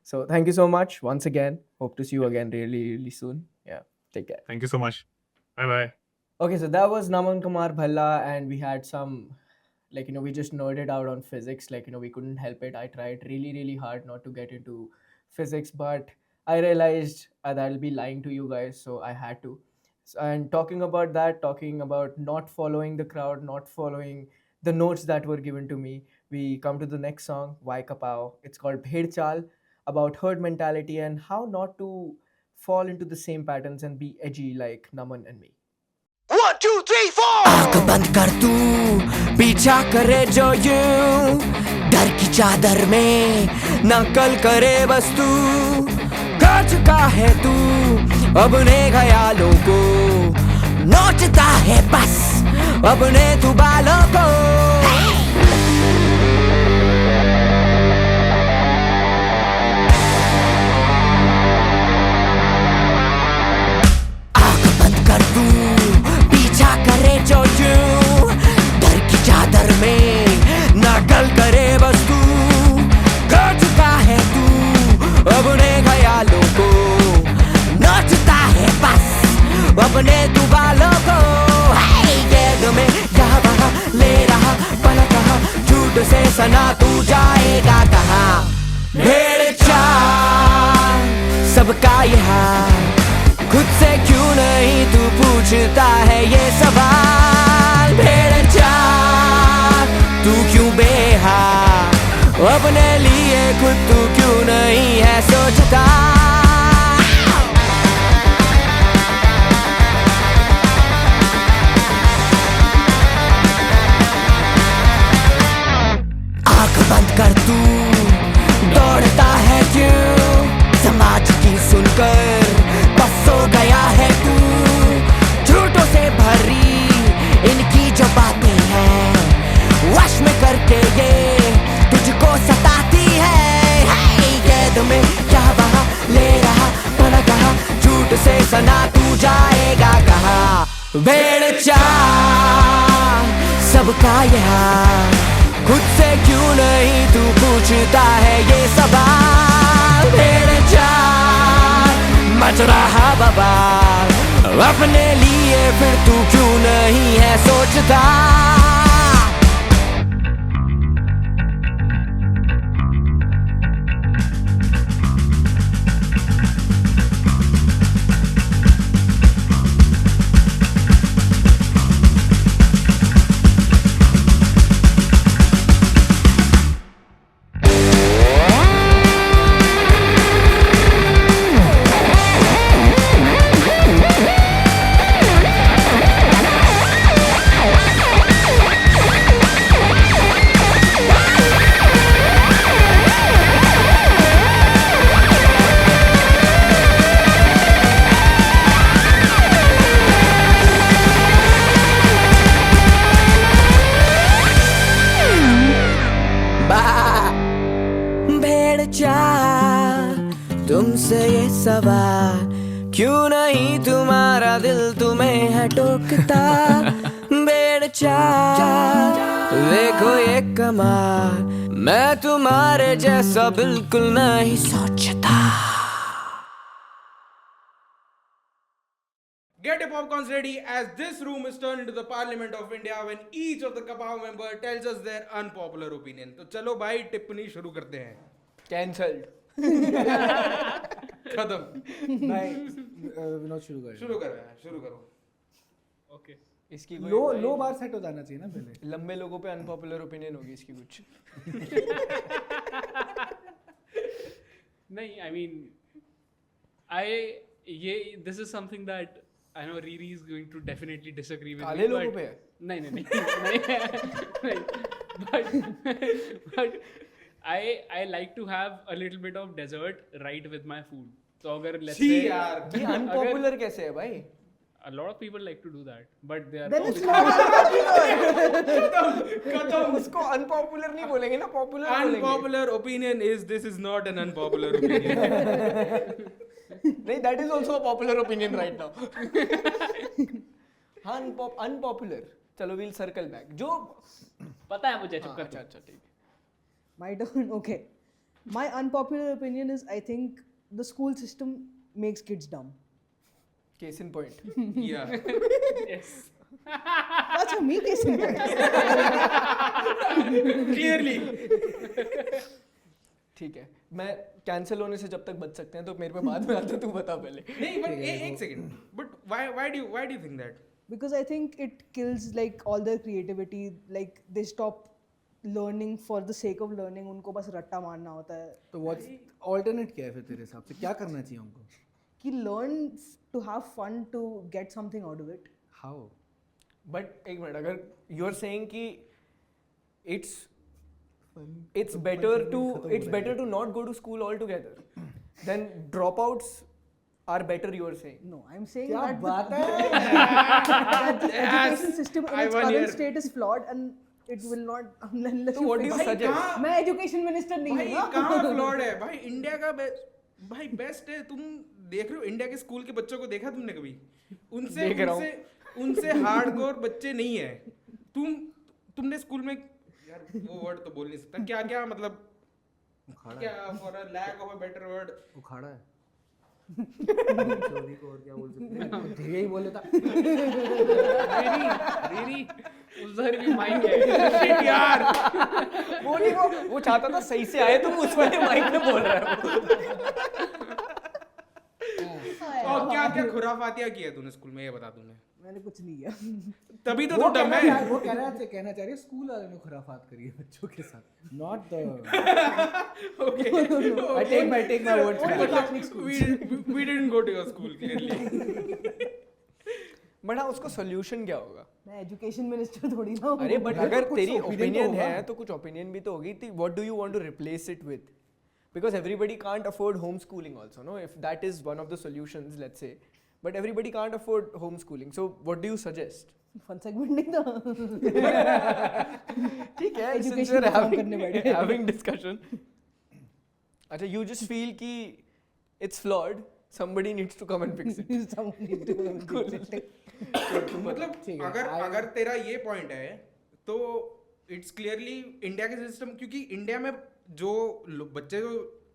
So thank you so much once again. Hope to see you again really, really soon. Yeah. Take care. Thank you so much. Bye-bye. Okay, so that was Naman Kumar Bhalla, and we had some, we just nerded out on physics. We couldn't help it. I tried really, really hard not to get into physics, but I realized that I'll be lying to you guys, so I had to. And talking about that, talking about not following the crowd, not following the notes that were given to me, we come to the next song, Why Kapow. It's called Bhed Chal, about herd mentality and how not to fall into the same patterns and be edgy like Naman and me. 1, 2, 3, 4 आंख बंद कर तू पीछा करे जो यूं डर की चादर में नकल करे बस तू कर चुका है तू अपने ख्यालों को नोचता है बस अपने तू बालों को आंख बंद कर तू पीछा करे जो यूं डर की चादर में नकल करे बस तू कर चुका है तू अपने ख्यालों को नोचता है बस अपने तू बालों को गेंद में यहाँ वहाँ ले रहा पल कहा झूठ से सना तू जाएगा कहाँ भेड़ चाल सबका यहाँ खुद से क्यों नहीं तू पूछता है ये सवाल भेड़ चाल तू क्यों बेहाल अपने लिए खुद तू क्यों नहीं है सोचता आंख बंद कर तू दौड़ता है क्यों समाज की सुनकर बस सो गया है तू झूठों से भरी इनकी जो बातें हैं वश में करके ये तुझको सताती है कैद में क्या वहाँ ले रहा पड़ा कहा झूठ से सना तू जाएगा कहा भेड़ चाल सबका यहाँ खुद से क्यों नहीं तू पूछता है ये सवाल भेड़ चाल मच रहा बवाल अपने लिए फिर तू क्यों नहीं है सोचता तुमसे ये सवाल क्यों नहीं तुम्हारा दिल तुम्हें है टोकता भेड़ चाल देखो ये कमाल मैं तुम्हारे जैसा बिल्कुल नहीं सोचता Get your popcorns ready as this room is turned into the Parliament of India when each of the KAPOW member tells us their unpopular opinion. तो चलो भाई टिप्पणी शुरू करते हैं. Cancelled. खत्म. विनोद शुरू करो. Okay. इसकी लो बार सेट हो जाना चाहिए ना पहले. लंबे लोगों पे अनपॉपुलर ओपिनियन होगी इसकी कुछ. नहीं, I mean, this is something that I know Riri is going to definitely disagree with काले me. लोगों पे? नहीं. But I like to have a little bit of dessert right with my food. So अगर let's say यार. ये unpopular कैसे है भाई? a lot of people like to do that, but they are Then it's not खत्म. उसको unpopular नहीं बोलेंगे ना, पॉपुलर बोलेंगे. Unpopular opinion is this is not an unpopular opinion. नहीं, that is also a popular opinion right now. Unpopular. चलो we'll circle back. जो पता है मुझे, चुप कर. अच्छा ठीक है. My turn. Okay. My unpopular opinion is I think the school system makes kids dumb. Case in point. Yeah. Yes. That's for me, case in point. Clearly. ठीक है, मैं कैंसिल होने से जब तक बच सकते हैं तो मेरे पे बाद में आता, तू बता पहले। नहीं but एक second, but why do you think that? Because I think it kills like all their creativity. Like they stop learning for the sake of learning. उनको बस रट्टा मारना होता है तो व्हाट्स ऑल्टरनेट क्या है फिर तेरे हिसाब से, क्या करना चाहिए उनको? कि learn to have fun to get something out of it. How? But एक मिनट, अगर यू आर सेइंग कि it's better to not go to school altogether, then dropouts are better, you are saying? No, I'm saying क्या that बात the, है? that the education system in I its won current here. state is flawed and it will not unless So what do you fix it. suggest? मैं education minister नहीं भाई हूँ ना। कहाँ flawed है भाई? इंडिया का भाई बेस्ट है। तुम देख रहे हो इंडिया के स्कूल के बच्चों को, देखा तुमने कभी? उनसे देख रहा हूँ। उनसे हार्डकोर बच्चे नहीं है। तुमने स्कूल में, यार वो वर्ड तो बोल नहीं सकता, क्या मतलब, क्या for a lack of a better word, उखाड़ा है। चोरी को और क्या बोल सकते हैं? ठीक ही बोले था। मेरी उधर भी माइक है यार वो चाहता था सही से आए, तुम उस वाले माइक में बोल रहे हो। और क्या खुराफातिया किया तूने स्कूल में, ये बता तूने। मैंने कुछ नहीं किया। तभी तो तू डम है। वो कहना चाह रही है स्कूल वाले ने खुराफात करी है बच्चों के साथ, not the Okay. I take my words back. We didn't go to your school clearly. But हाँ, उसका सोल्यूशन क्या होगा? मैं एजुकेशन मिनिस्टर थोड़ी ना हूँ। अरे बट अगर कुछ तेरी opinion तो ओपिनियन होगा। है तो कुछ ओपिनियन भी तो होगी। What do you want to replace it with? Because everybody can't afford homeschooling also, no? If that is one of the solutions, let's say, but everybody can't afford homeschooling. So what do you suggest? Fun segment नहीं था। ठीक है, since Education we're पे काम करने बैठे। having discussion. अच्छा, you just feel कि it's flawed. Somebody needs to come and fix it. Someone need to fix it. मतलब अगर तेरा ये पॉइंट है तो इट्स क्लियरली इंडिया के सिस्टम, क्योंकि इंडिया में जो बच्चे जो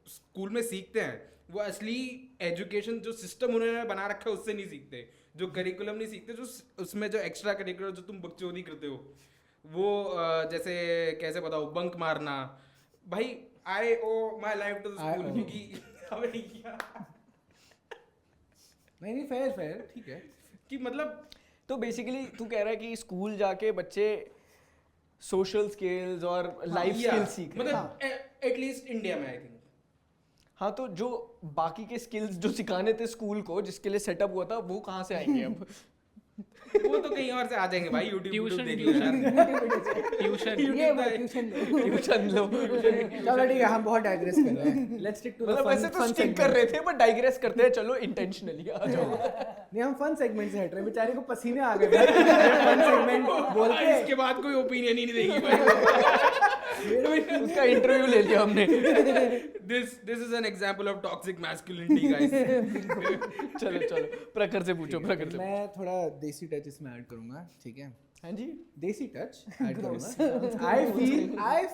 स्कूल में सीखते हैं वो असली एजुकेशन जो सिस्टम उन्होंने बना रखा है उससे नहीं सीखते, जो करिकुलम नहीं सीखते, जो उसमें जो एक्स्ट्रा करिकुलर जो तुम बकचोदी करते हो वो जैसे कैसे बताओ, बंक मारना। भाई I owe my life to the school, क्योंकि हमें नहीं किया। नहीं फेयर ठीक है कि मतलब तो बेसिकली तू कह रहा है कि स्कूल जाके बच्चे सोशल स्किल्स और लाइफ स्किल्स सीख रहे हैं। मतलब एटलीस्ट इंडिया में आई थिंक। हाँ, तो जो बाकी के स्किल्स जो सिखाने थे स्कूल को, जिसके लिए सेटअप हुआ था, वो कहाँ से आएंगे अब? वो तो कहीं और से आ जाएंगे भाई, ट्यूशन देख लो यार। ट्यूशन लो। चलो ठीक है, हम बहुत डाइग्रेस कर रहे हैं। लेट्स स्टिक टू द मतलब वैसे तो स्टिक कर रहे थे, बट डाइग्रेस करते हैं, चलो इंटेंशनली आ जाओ। नहीं, हम फन सेगमेंट से हट रहे हैं, बेचारे को पसीने आ गए फन सेगमेंट बोल के। इसके बाद कोई ओपिनियन ही नहीं देगी भाई। उसका इंटरव्यू ले लिया हमने। This is an example of toxic masculinity, guys. चलो प्रखर से पूछो, प्रखर से। मैं थोड़ा देसी टच इसमें ऐड करूंगा, ठीक है? हाँ जी, देसी टच ऐड करूंगा। आई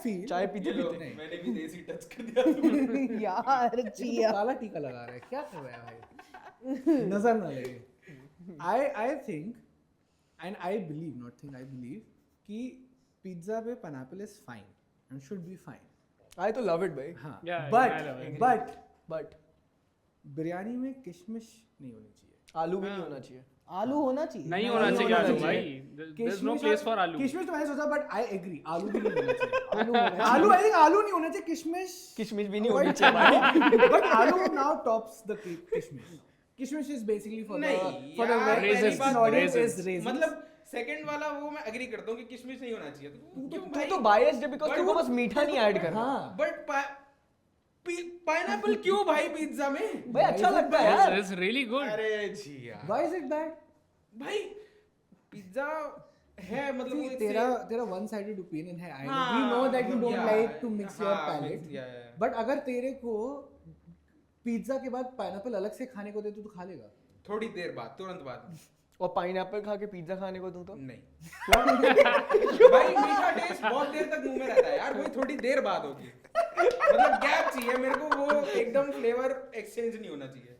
फील चाय पीते नहीं। मैंने भी देसी टच कर दिया। यार जिया। काला टीका लगा रहा है, क्या कर रहा है भाई? नजर ना लगे। I think and I believe कि पिज्जा पे pineapple is fine and should be fine. I तो लव इट भाई। हाँ, Yeah, I love it. But biryani में किशमिश नहीं होनी चाहिए, आलू भी नहीं होना चाहिए। आलू होना चाहिए। नहीं होना चाहिए आलू भाई, there's no place for आलू। किशमिश तो मैंने सोचा, बट आई एग्री, आलू भी नहीं होना चाहिए। आलू आई थिंक आलू नहीं होना चाहिए, किशमिश भी नहीं होनी चाहिए भाई। बट आलू नाउ टॉप्स द किशमिश। किशमिश is basically for the raisins, raisins। मतलब सेकंड वाला वो मैं एग्री करता हूँ कि किशमिश नहीं होना चाहिए। तू तो बायस्ड है बिकॉज़ तेरे को बस मीठा नहीं ऐड करना। हाँ, बट पाइनएप्पल क्यों भाई पिज्जा में? भाई अच्छा लगता है यार। It's really good. अरे जी यार, व्हाई इज इट बैड? भाई पिज्जा है मतलब वो तेरा वन साइडेड ओपिनियन है। I we know that you don't like to mix your palate, but अगर तेरे को पिज्जा के बाद पाइनएप्पल अलग से खाने को दे तो खा लेगा? थोड़ी देर बाद, तुरंत बाद। और पाइनएप्पल खा के पिज्जा खाने को दूं तो नहीं। भाई मीठा टेस्ट बहुत देर तक मुंह में रहता है यार, वही थोड़ी देर बाद होगी। मतलब गैप चाहिए मेरे को, वो एकदम फ्लेवर एक्सचेंज नहीं होना चाहिए।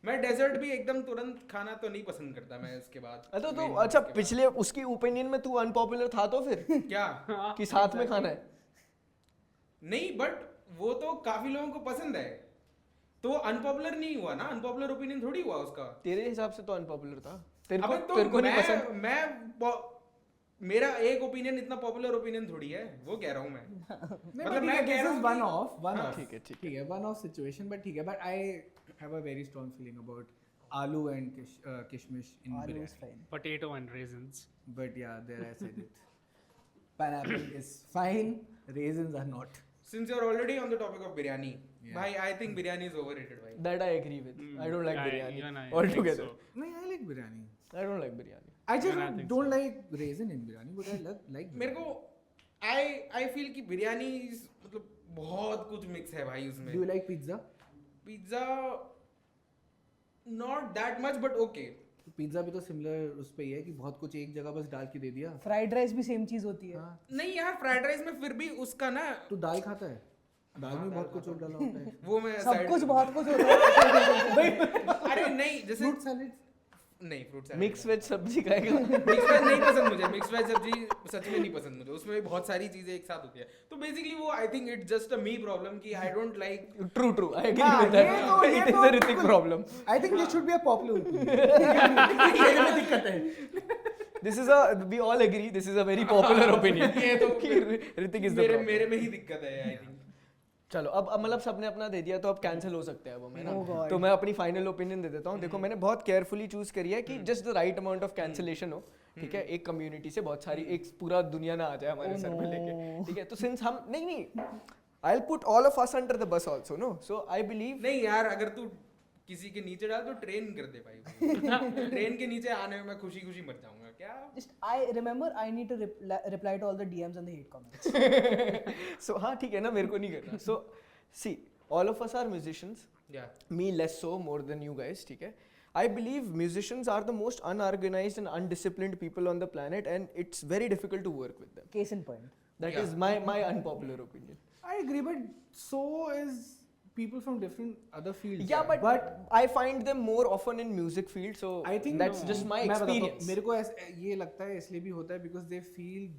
मैं डेजर्ट भी एकदम तुरंत खाना तो नहीं पसंद करता मैं इसके बाद। तो अच्छा, पिछले उसकी ओपिनियन में तू अनपॉपुलर था तो फिर क्या कि साथ में खाना है? नहीं, बट वो तो काफी लोगों को पसंद है, तो अनपॉपुलर नहीं हुआ ना, अनपॉपुलर ओपिनियन थोड़ी हुआ उसका। तेरे हिसाब से तो अनपॉपुलर था, तेरे को अबे तो तेरे को नहीं पसंद। मेरा एक ओपिनियन इतना पॉपुलर ओपिनियन थोड़ी है, वो कह रहा हूँ मैं। मतलब मैं कह रहा हूँ वन ऑफ ठीक है ठीक है वन ऑफ सिचुएशन, बट ठीक है, but I have a very strong feeling about आलू एंड किशमिश इन Aloo is biryani. fine. Potato and raisins. But yeah, there I said it. Pineapple is fine, raisins are not. Since you're already on the topic of biryani, bhai, I think biryani is overrated, bhai. That I agree with. I don't like biryani even I altogether. think so. No, I like biryani. I don't like biryani. I just Even I think don't like raisin in biryani, but I like मेरे biryani. को I feel कि बिरयानी मतलब बहुत कुछ mix है भाई उसमें। Do you like pizza? Pizza not that much but okay. Pizza भी तो सिमिलर उस पे ही है कि बहुत कुछ एक जगह बस डाल के दे दिया। फ्राइड राइस भी सेम चीज होती है। हाँ, नहीं यार, फ्राइड राइस में फिर भी उसका ना तू दाल खाता है? दाल में बहुत कुछ और डाला होता है। वो मैं सब कुछ बहुत कुछ होता है। अरे नहीं, जैसे फ्रूट सैलेड? नहीं, फ्रूट सैलेड मिक्स वेज सब्जी खाएगा? मिक्स वेज नहीं पसंद मुझे, मिक्स वेज सब्जी सच में नहीं पसंद मुझे, उसमें बहुत सारी चीजें एक साथ होती है। तो बेसिकली वो I think it's just a me problem कि I don't like. True. I agree with that. It is a Ritik problem. I think this should be a popular opinion. ये में दिक्कत है। We all agree. This is a very popular opinion. ये तो कि Ritik is the problem. मेरे में ही दिक्कत है आई थिंक। चलो अब मतलब सबने अपना दे दिया तो अब कैंसिल हो सकते हैं अब है ना। Oh God. तो मैं अपनी फाइनल ओपिनियन दे देता हूँ। देखो मैंने बहुत केयरफुली चूज करी है कि just the right amount of cancellation हो, ठीक है, एक कम्युनिटी से बहुत सारी, एक पूरा दुनिया ना आ जाए हमारे सर पे लेके, ठीक है। तो सिंस हम नहीं I will put all of us under the bus also, no, so I believe. नहीं यार, अगर तू किसी के नीचे डाल तो ट्रेन कर दे भाई। ट्रेन के नीचे आने में मैं खुशी खुशी मर जाऊंगा क्या। Just I remember I need to reply to all the DMs and the hate comments. सो हाँ ठीक है ना, मेरे को नहीं करना। So see all of us are musicians, me less so, more than you guys, ठीक है। I believe musicians are the most unorganized and undisciplined people on the planet, and it's very difficult to work with them. Case in point. That is my unpopular opinion. I agree, but so is people from different other fields. Yeah, but I find them more often in music field, so I think that's just my मैं बताता हूँ, experience. मेरे को ये लगता है इसलिए भी होता है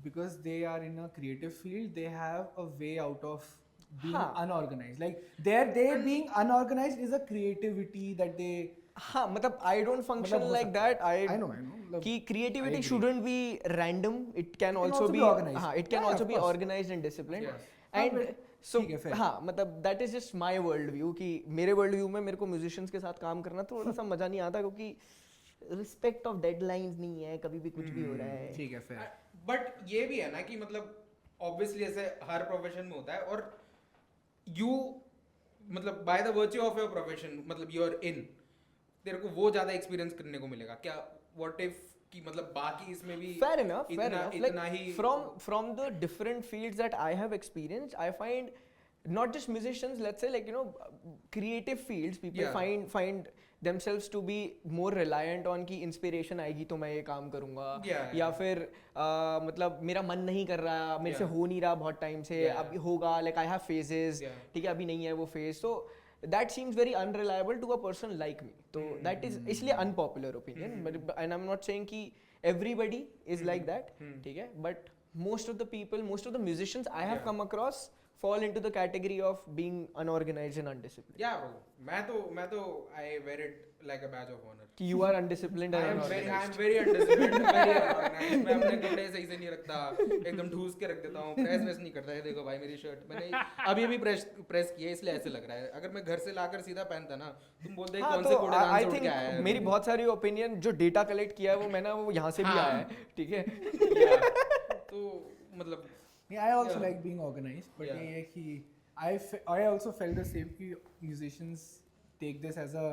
because they are in a creative field, they have a way out of being unorganized. Like they being unorganized is a creativity that they. हाँ मतलब I don't function like that. I know. कि creativity shouldn't be random. It can also be organized. हाँ, it can also be organized and disciplined. And so ठीक है, fair. हाँ मतलब that is just my world view कि मेरे world view में मेरे को musicians के साथ काम करना थोड़ा सा मजा नहीं आता, क्योंकि respect of deadlines नहीं है, कभी भी कुछ भी हो रहा है। ठीक है, fair. बट ये भी है ना कि मतलब ऑब्वियसली ऐसे हर प्रोफेशन में होता है, और यू मतलब by the virtue of your profession मतलब यू आर इन, तेरे को वो ज्यादा एक्सपीरियंस करने को मिलेगा क्या। व्हाट इफ कि मतलब बाकी इसमें भी fair enough. इतना ही from the different fields that I have experienced, I find not just musicians, let's say, like, you know, creative fields, people find themselves to be more reliant on कि inspiration आएगी तो मैं ये काम करूँगा, या फिर मतलब मेरा मन नहीं कर रहा, मेरे से हो नहीं रहा बहुत टाइम से, अभी होगा, like I have phases, ठीक है, अभी नहीं है वो phase, so that seems very unreliable to a person like me. So that is इसलिए unpopular opinion, but and I'm not saying कि everybody is like that, ठीक है, but most of the people, most of the musicians I have come across fall into the category of being unorganized and undisciplined. Yeah, bro. मैं तो I wear it like a badge of honor. कि you are undisciplined and unorganized. I am very undisciplined, very unorganized. मैं अपने कपड़े सही से नहीं रखता, एकदम ठूस के रख देता हूँ, प्रेस नहीं करता है। देखो भाई मेरी शर्ट मैंने अभी प्रेस की है, इसलिए ऐसे लग रहा है। अगर मैं घर से लाकर सीधा पहनता ना, तुम बोलते हैं कौन से कोडेदान से उठ के आया है। मेरी बहुत सारी ओपिनियन जो डेटा कलेक्ट किया है वो मैंने वो यहाँ से भी आया है, ठीक है। तो मतलब Yeah, I also like being organized, but ये है कि I also felt the same कि musicians take this as a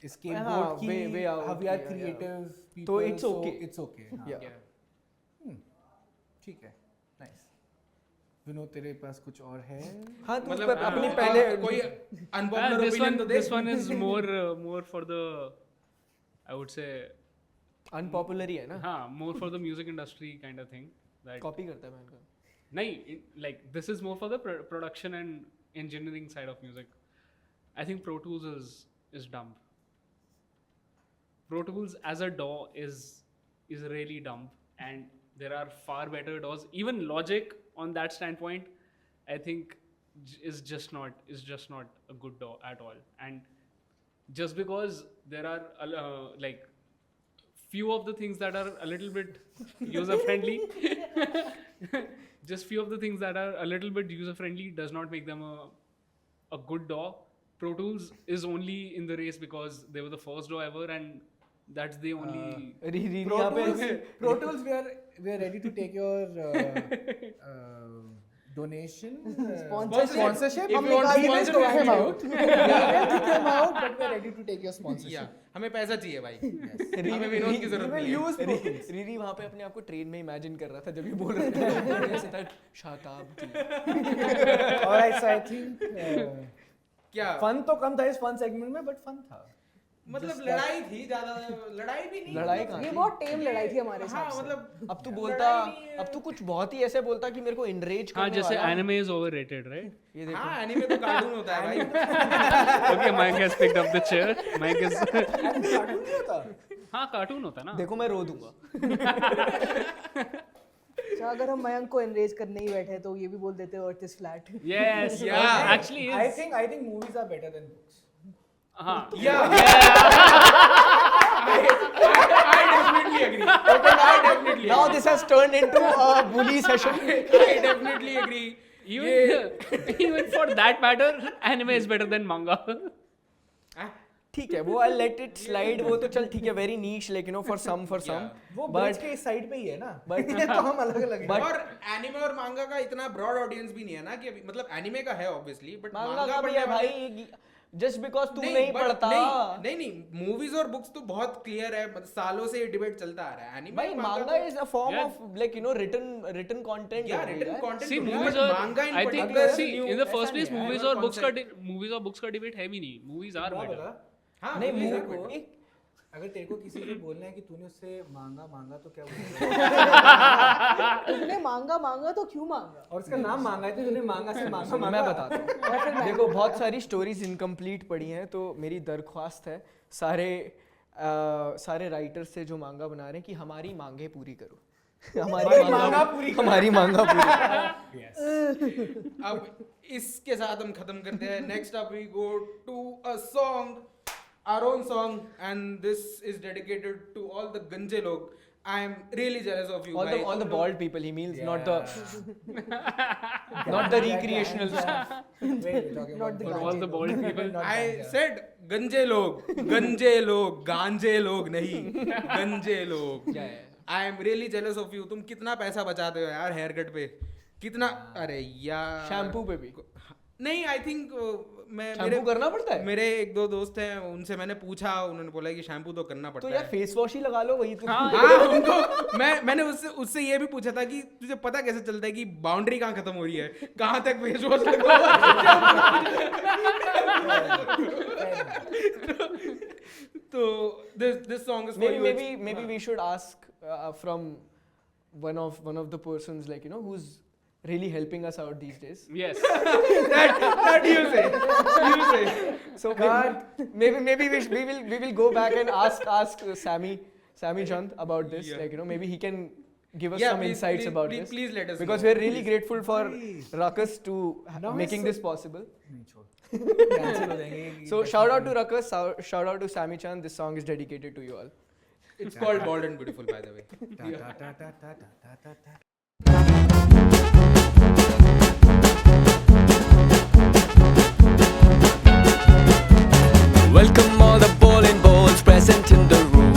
scapegoat कि way out, we are creative people, तो it's so okay. it's okay. हाँ. yeah. ठीक है, nice. विनोद तेरे पास कुछ और है? हाँ तो मतलब अपनी पहले कोई अनपॉपुलर ओपिनियन तो दे। This one is more for the, I would say, unpopular ही है ना? हाँ, more for the music industry kind of thing. That copy करता है मैं इनका। नहीं, like this is more for the production and engineering side of music. I think Pro Tools is dumb. Pro Tools as a DAW is really dumb, and there are far better DAWs. Even Logic on that standpoint, I think is just not a good DAW at all. And just because there are like few of the things that are a little bit user friendly, just few of the things that are a little bit user friendly does not make them a good DAW. Pro Tools is only in the race because they were the first DAW ever, and that's the only. Pro Tools, we are ready to take your donation, sponsorship. If you want to sponsor kick him the out. We will kick him out, but we are ready to take your sponsorship. Yeah, हमें पैसा चाहिए भाई. हमें विनोद की जरूरत नहीं है. Riri वहाँ पे अपने आप को ट्रेन में इमेजिन कर रहा था जब ये बोल रहा था शाताब्दी. Alright, so I think क्या फन तो कम था इस फन सेगमेंट में, बट फन था. मतलब लड़ाई थी ज्यादा, लड़ाई भी नहीं. लड़ाई कहाँ ये थी? बहुत टेम लड़ाई थी हमारे साथ. हाँ मतलब अब तू बोलता, अब तू कुछ बहुत ही ऐसे बोलता कि मेरे को enrage हाँ, करने जैसे वाला. anime is overrated, right? ये देखो. हाँ एनीमे तो कार्टून होता है भाई. Okay, Mike has picked up the chair. Mike is. Cartoon नहीं होता. हाँ, कार्टून होता है ना. देखो मैं रो दूंगा. अच्छा, अगर हम मयंक को एनरेज करने ही बैठे तो ये भी बोल देते earth is flat. Yes. Yeah. Actually, I is. think movies are better than books. हाँ. Yeah. I definitely agree. I definitely Now agree. this has turned into a bully session. I definitely agree. Even for that matter, anime is better than manga. ठीक है, वो I'll let it slide. वो तो चल ठीक है, very niche, like you know, for some. वो But bridge के इस साइड पे ही है ना. But तो हम अलग अलग हैं. और एनिमे और मांगा का इतना ब्रॉड ऑडियंस भी नहीं है ना कि अभी मतलब एनिमे का है ऑब्वियसली बट मांगा का भी है भाई. Just because तू नहीं but पढ़ता. नहीं मूवीज और बुक्स तो बहुत क्लियर है. मतलब सालों से ये डिबेट चलता आ रहा है. एनिमे भाई मांगा is a form Yeah. of like you know written content. या written content. See, movies are. I think. See, in the first place, नहीं है, movies और books का debate है भी नहीं. Movies are क्या better. बोला? हाँ नहीं movies are मूवी better. अगर तेरे को किसी को बोलना है कि तूने उससे मांगा तो क्या बोलेगा? तुमने मांगा तो क्यों मांगा? और उसका नाम मांगा है तो तूने मांगा से मांगा. मैं बताता हूँ. देखो बहुत सारी स्टोरीज इनकम्प्लीट पढ़ी हैं, तो मेरी दरख्वास्त है सारे राइटर्स से जो मांगा बना रहे हैं कि हमारी मांगे पूरी करो. हमारी मांगा पूरी. अब इसके साथ हम खत्म करते हैं. Next up we go to a song, our own song, and this is dedicated to all the ganje log. I am really jealous of you guys. All the bald people he means, not the recreational stuff. Not the For all the bald people. I said ganje log, ganje log नहीं, ganje log. I am really jealous of you. तुम कितना पैसा बचाते हो यार hair cut पे? कितना? अरे यार शैम्पू पे भी नहीं. आई थिंक शैम्पू करना पड़ता है. मेरे एक दो दोस्त हैं, उनसे मैंने पूछा, उन्होंने बोला कि शैम्पू तो करना पड़ता तो है. यार फेस वॉश ही लगा लो वही तो. हाँ उनको मैंने उससे ये भी पूछा था कि तुझे पता कैसे चलता है कि बाउंड्री कहाँ खत्म हो रही है, कहाँ तक फेस वॉश लगा तो this song is for you. maybe we should ask from one of the persons like you know who's really helping us out these days. Yes. that you say. So maybe we will go back and ask Sammy Chand about this. Yeah. Like you know maybe he can give us Yeah, some please, insights please, about please, this. please let us because know. we're really grateful for Ruckus to Now making it's- this possible. नहीं छोड़. Cancel हो जाएंगे. So shout out to Ruckus, shout out to Sammy Chand. This song is dedicated to you all. It's called Bold and Beautiful, by the way. Ta ta ta ta ta ta ta. Welcome all the bowling balls present in the room.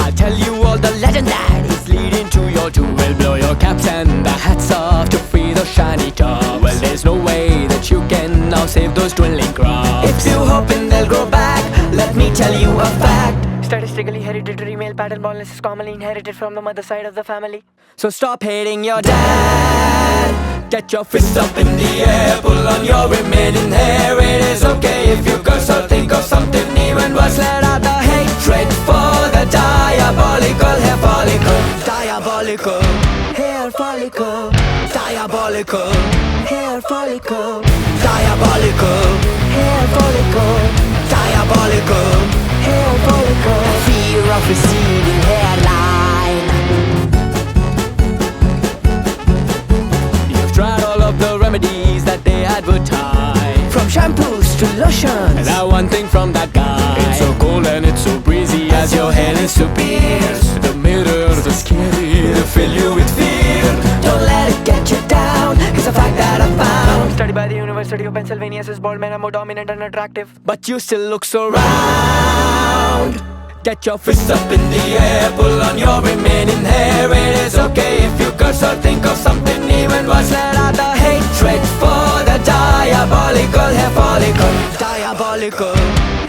I'll tell you all the legend that is leading to your doom. We'll blow your caps and the hats off to free those shiny tops. Well, there's no way that you can now save those dwindling crops. If you hoping they'll grow back, let me tell you a fact. Statistically hereditary male pattern baldness is commonly inherited from the mother side of the family. So stop hating your dad. Get your fists up in the air, pull on your remaining hair. It is okay if you curse or think of something even worse. Let out the hatred for the diabolical hair follicle. Diabolical hair follicle. Diabolical hair follicle. Diabolical hair follicle. Diabolical hair follicle. Fear of receding hairline. You've tried all of the remedies that they advertise. University of Pennsylvania says bald men are more dominant and attractive. But you still look so round. Get your fists up in the air, pull on your remaining hair. It is okay if you curse or think of something even worse. Let out the hatred for the diabolical hair follicle. Diabolical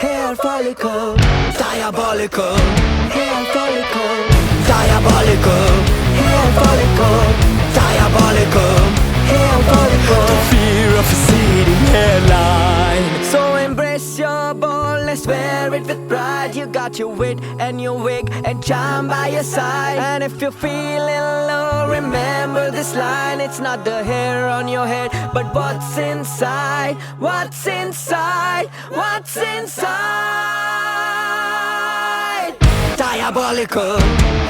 hair follicle. Diabolical hair follicle. Diabolical hair follicle. Diabolical hair follicle. The fear of a receding hairline. So embrace your boldness, wear it with pride. You got your wit and your wig and charm by your side. And if you're feeling low, remember this line. It's not the hair on your head, but what's inside. What's inside. What's inside. Diabolical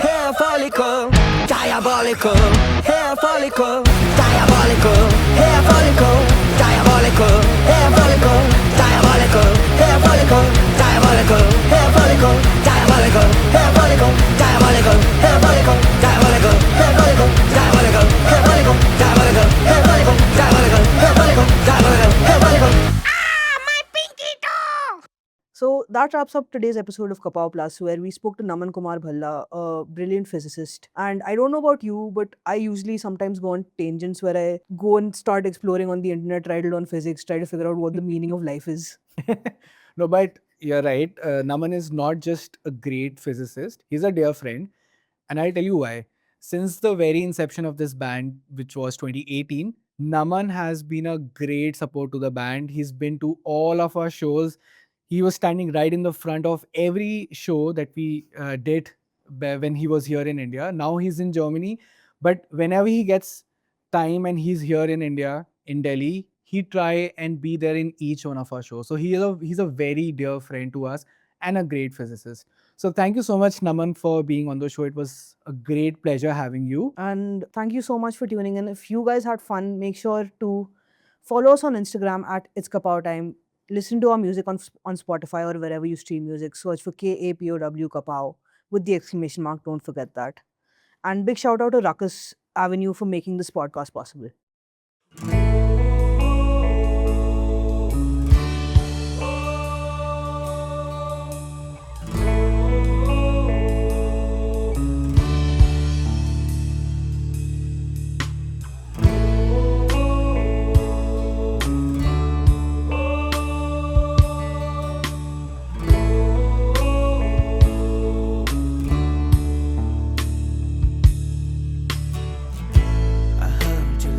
hair follicle. Diabolical hair follicle. Diabolical hair follicle. Diabolical hair follicle. Diabolical hair follicle. Diabolical hair follicle. Diabolical hair follicle. Diabolical hair follicle. Diabolical hair follicle. Diabolical hair follicle. Diabolical hair follicle. Diabolical hair follicle. Diabolical hair follicle. So that wraps up today's episode of Kapow Plus, where we spoke to Naman Kumar Bhalla, a brilliant physicist. And I don't know about you, but I usually sometimes go on tangents where I go and start exploring on the internet, try to learn physics, try to figure out what the meaning of life is. No, but you're right. Naman is not just a great physicist, he's a dear friend. And I'll tell you why. Since the very inception of this band, which was 2018, Naman has been a great support to the band. He's been to all of our shows. He was standing right in the front of every show that we did when he was here in India. Now he's in Germany. But whenever he gets time and he's here in India, in Delhi, he try and be there in each one of our shows. So he's a very dear friend to us and a great physicist. So thank you so much, Naman, for being on the show. It was a great pleasure having you. And thank you so much for tuning in. If you guys had fun, make sure to follow us on Instagram at It's Kapow Time. Listen to our music on Spotify or wherever you stream music. Search for KAPOW Kapow with the exclamation mark. Don't forget that. And big shout out to Ruckus Avenue for making this podcast possible. I heard you're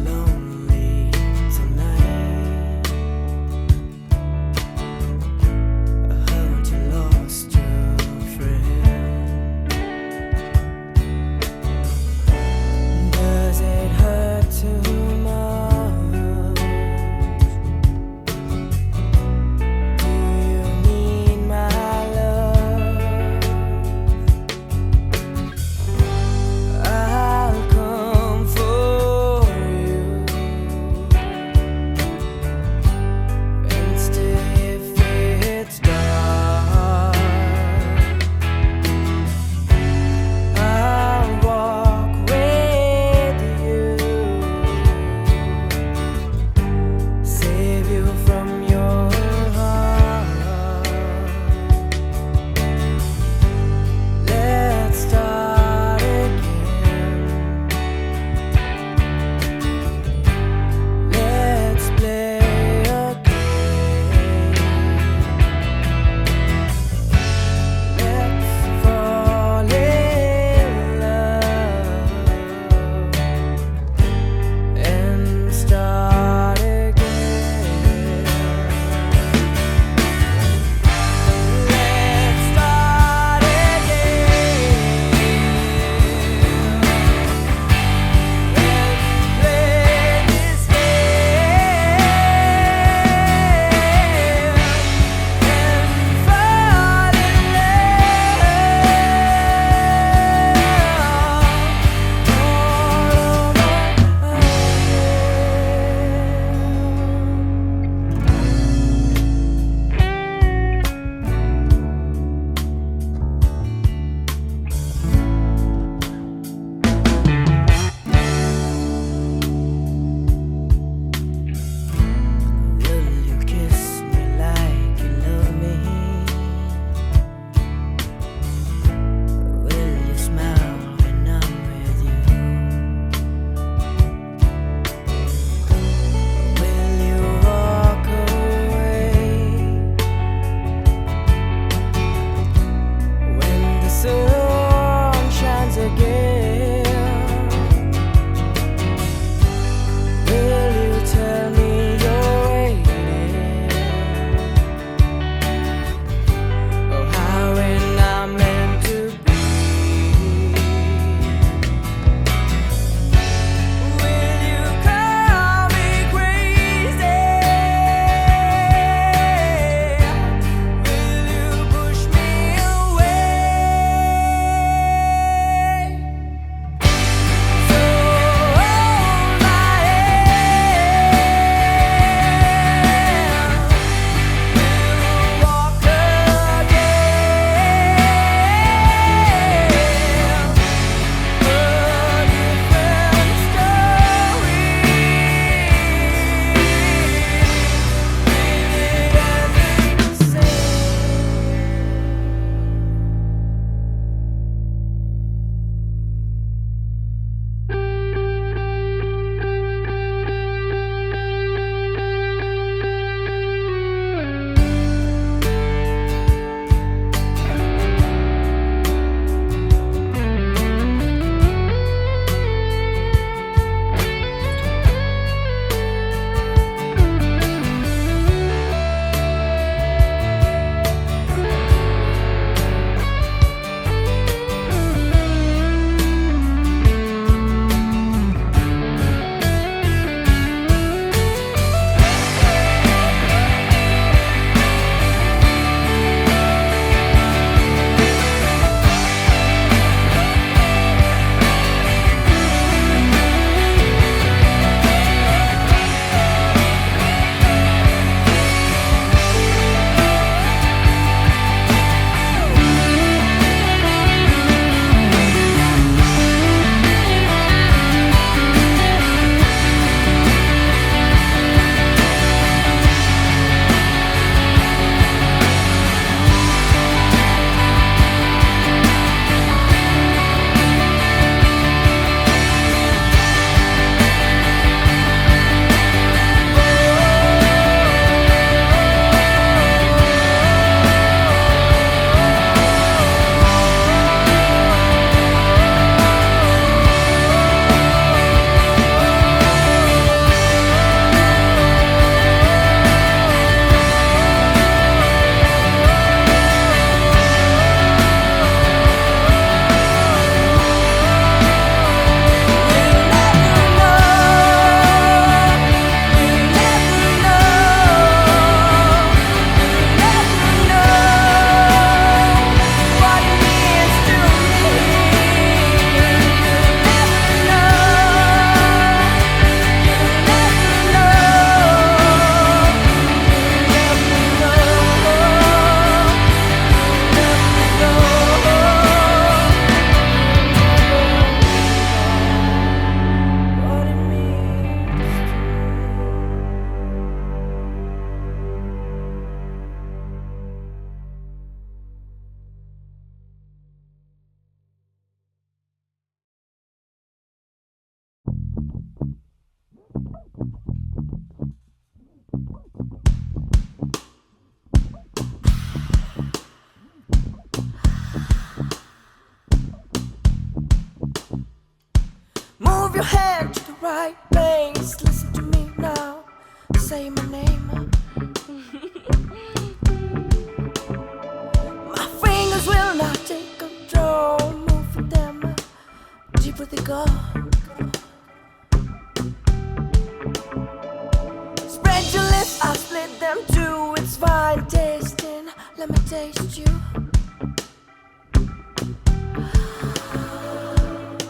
Move your hand to the right place. Listen to me now. Say my name. My fingers will not take control. Move with them. Deeper they go. Spread your lips, I'll split them too. It's fine tasting. Let me taste you.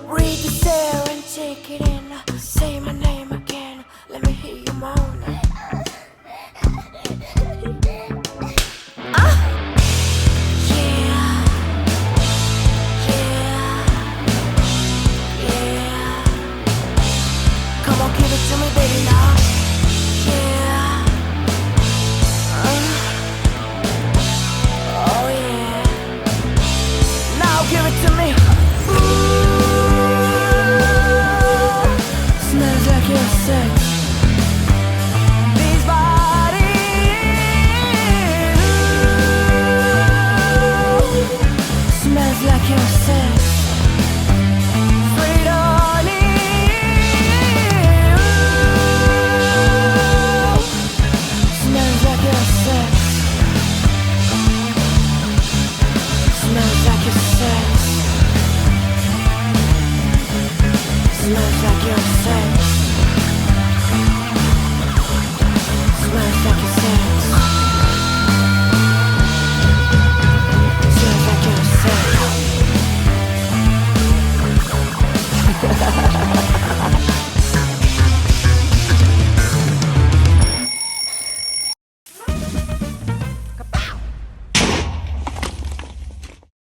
Read the stare and take it in. Say my name again. Let me hear you moan. Yeah. Come on, give it to me, baby, now. Yeah. Oh yeah. Now give it to me. Smells like your sex. These bodies. Smells like your sex. Sweet honey. Smells like your sex. Smells like your sex. Smells like your sex.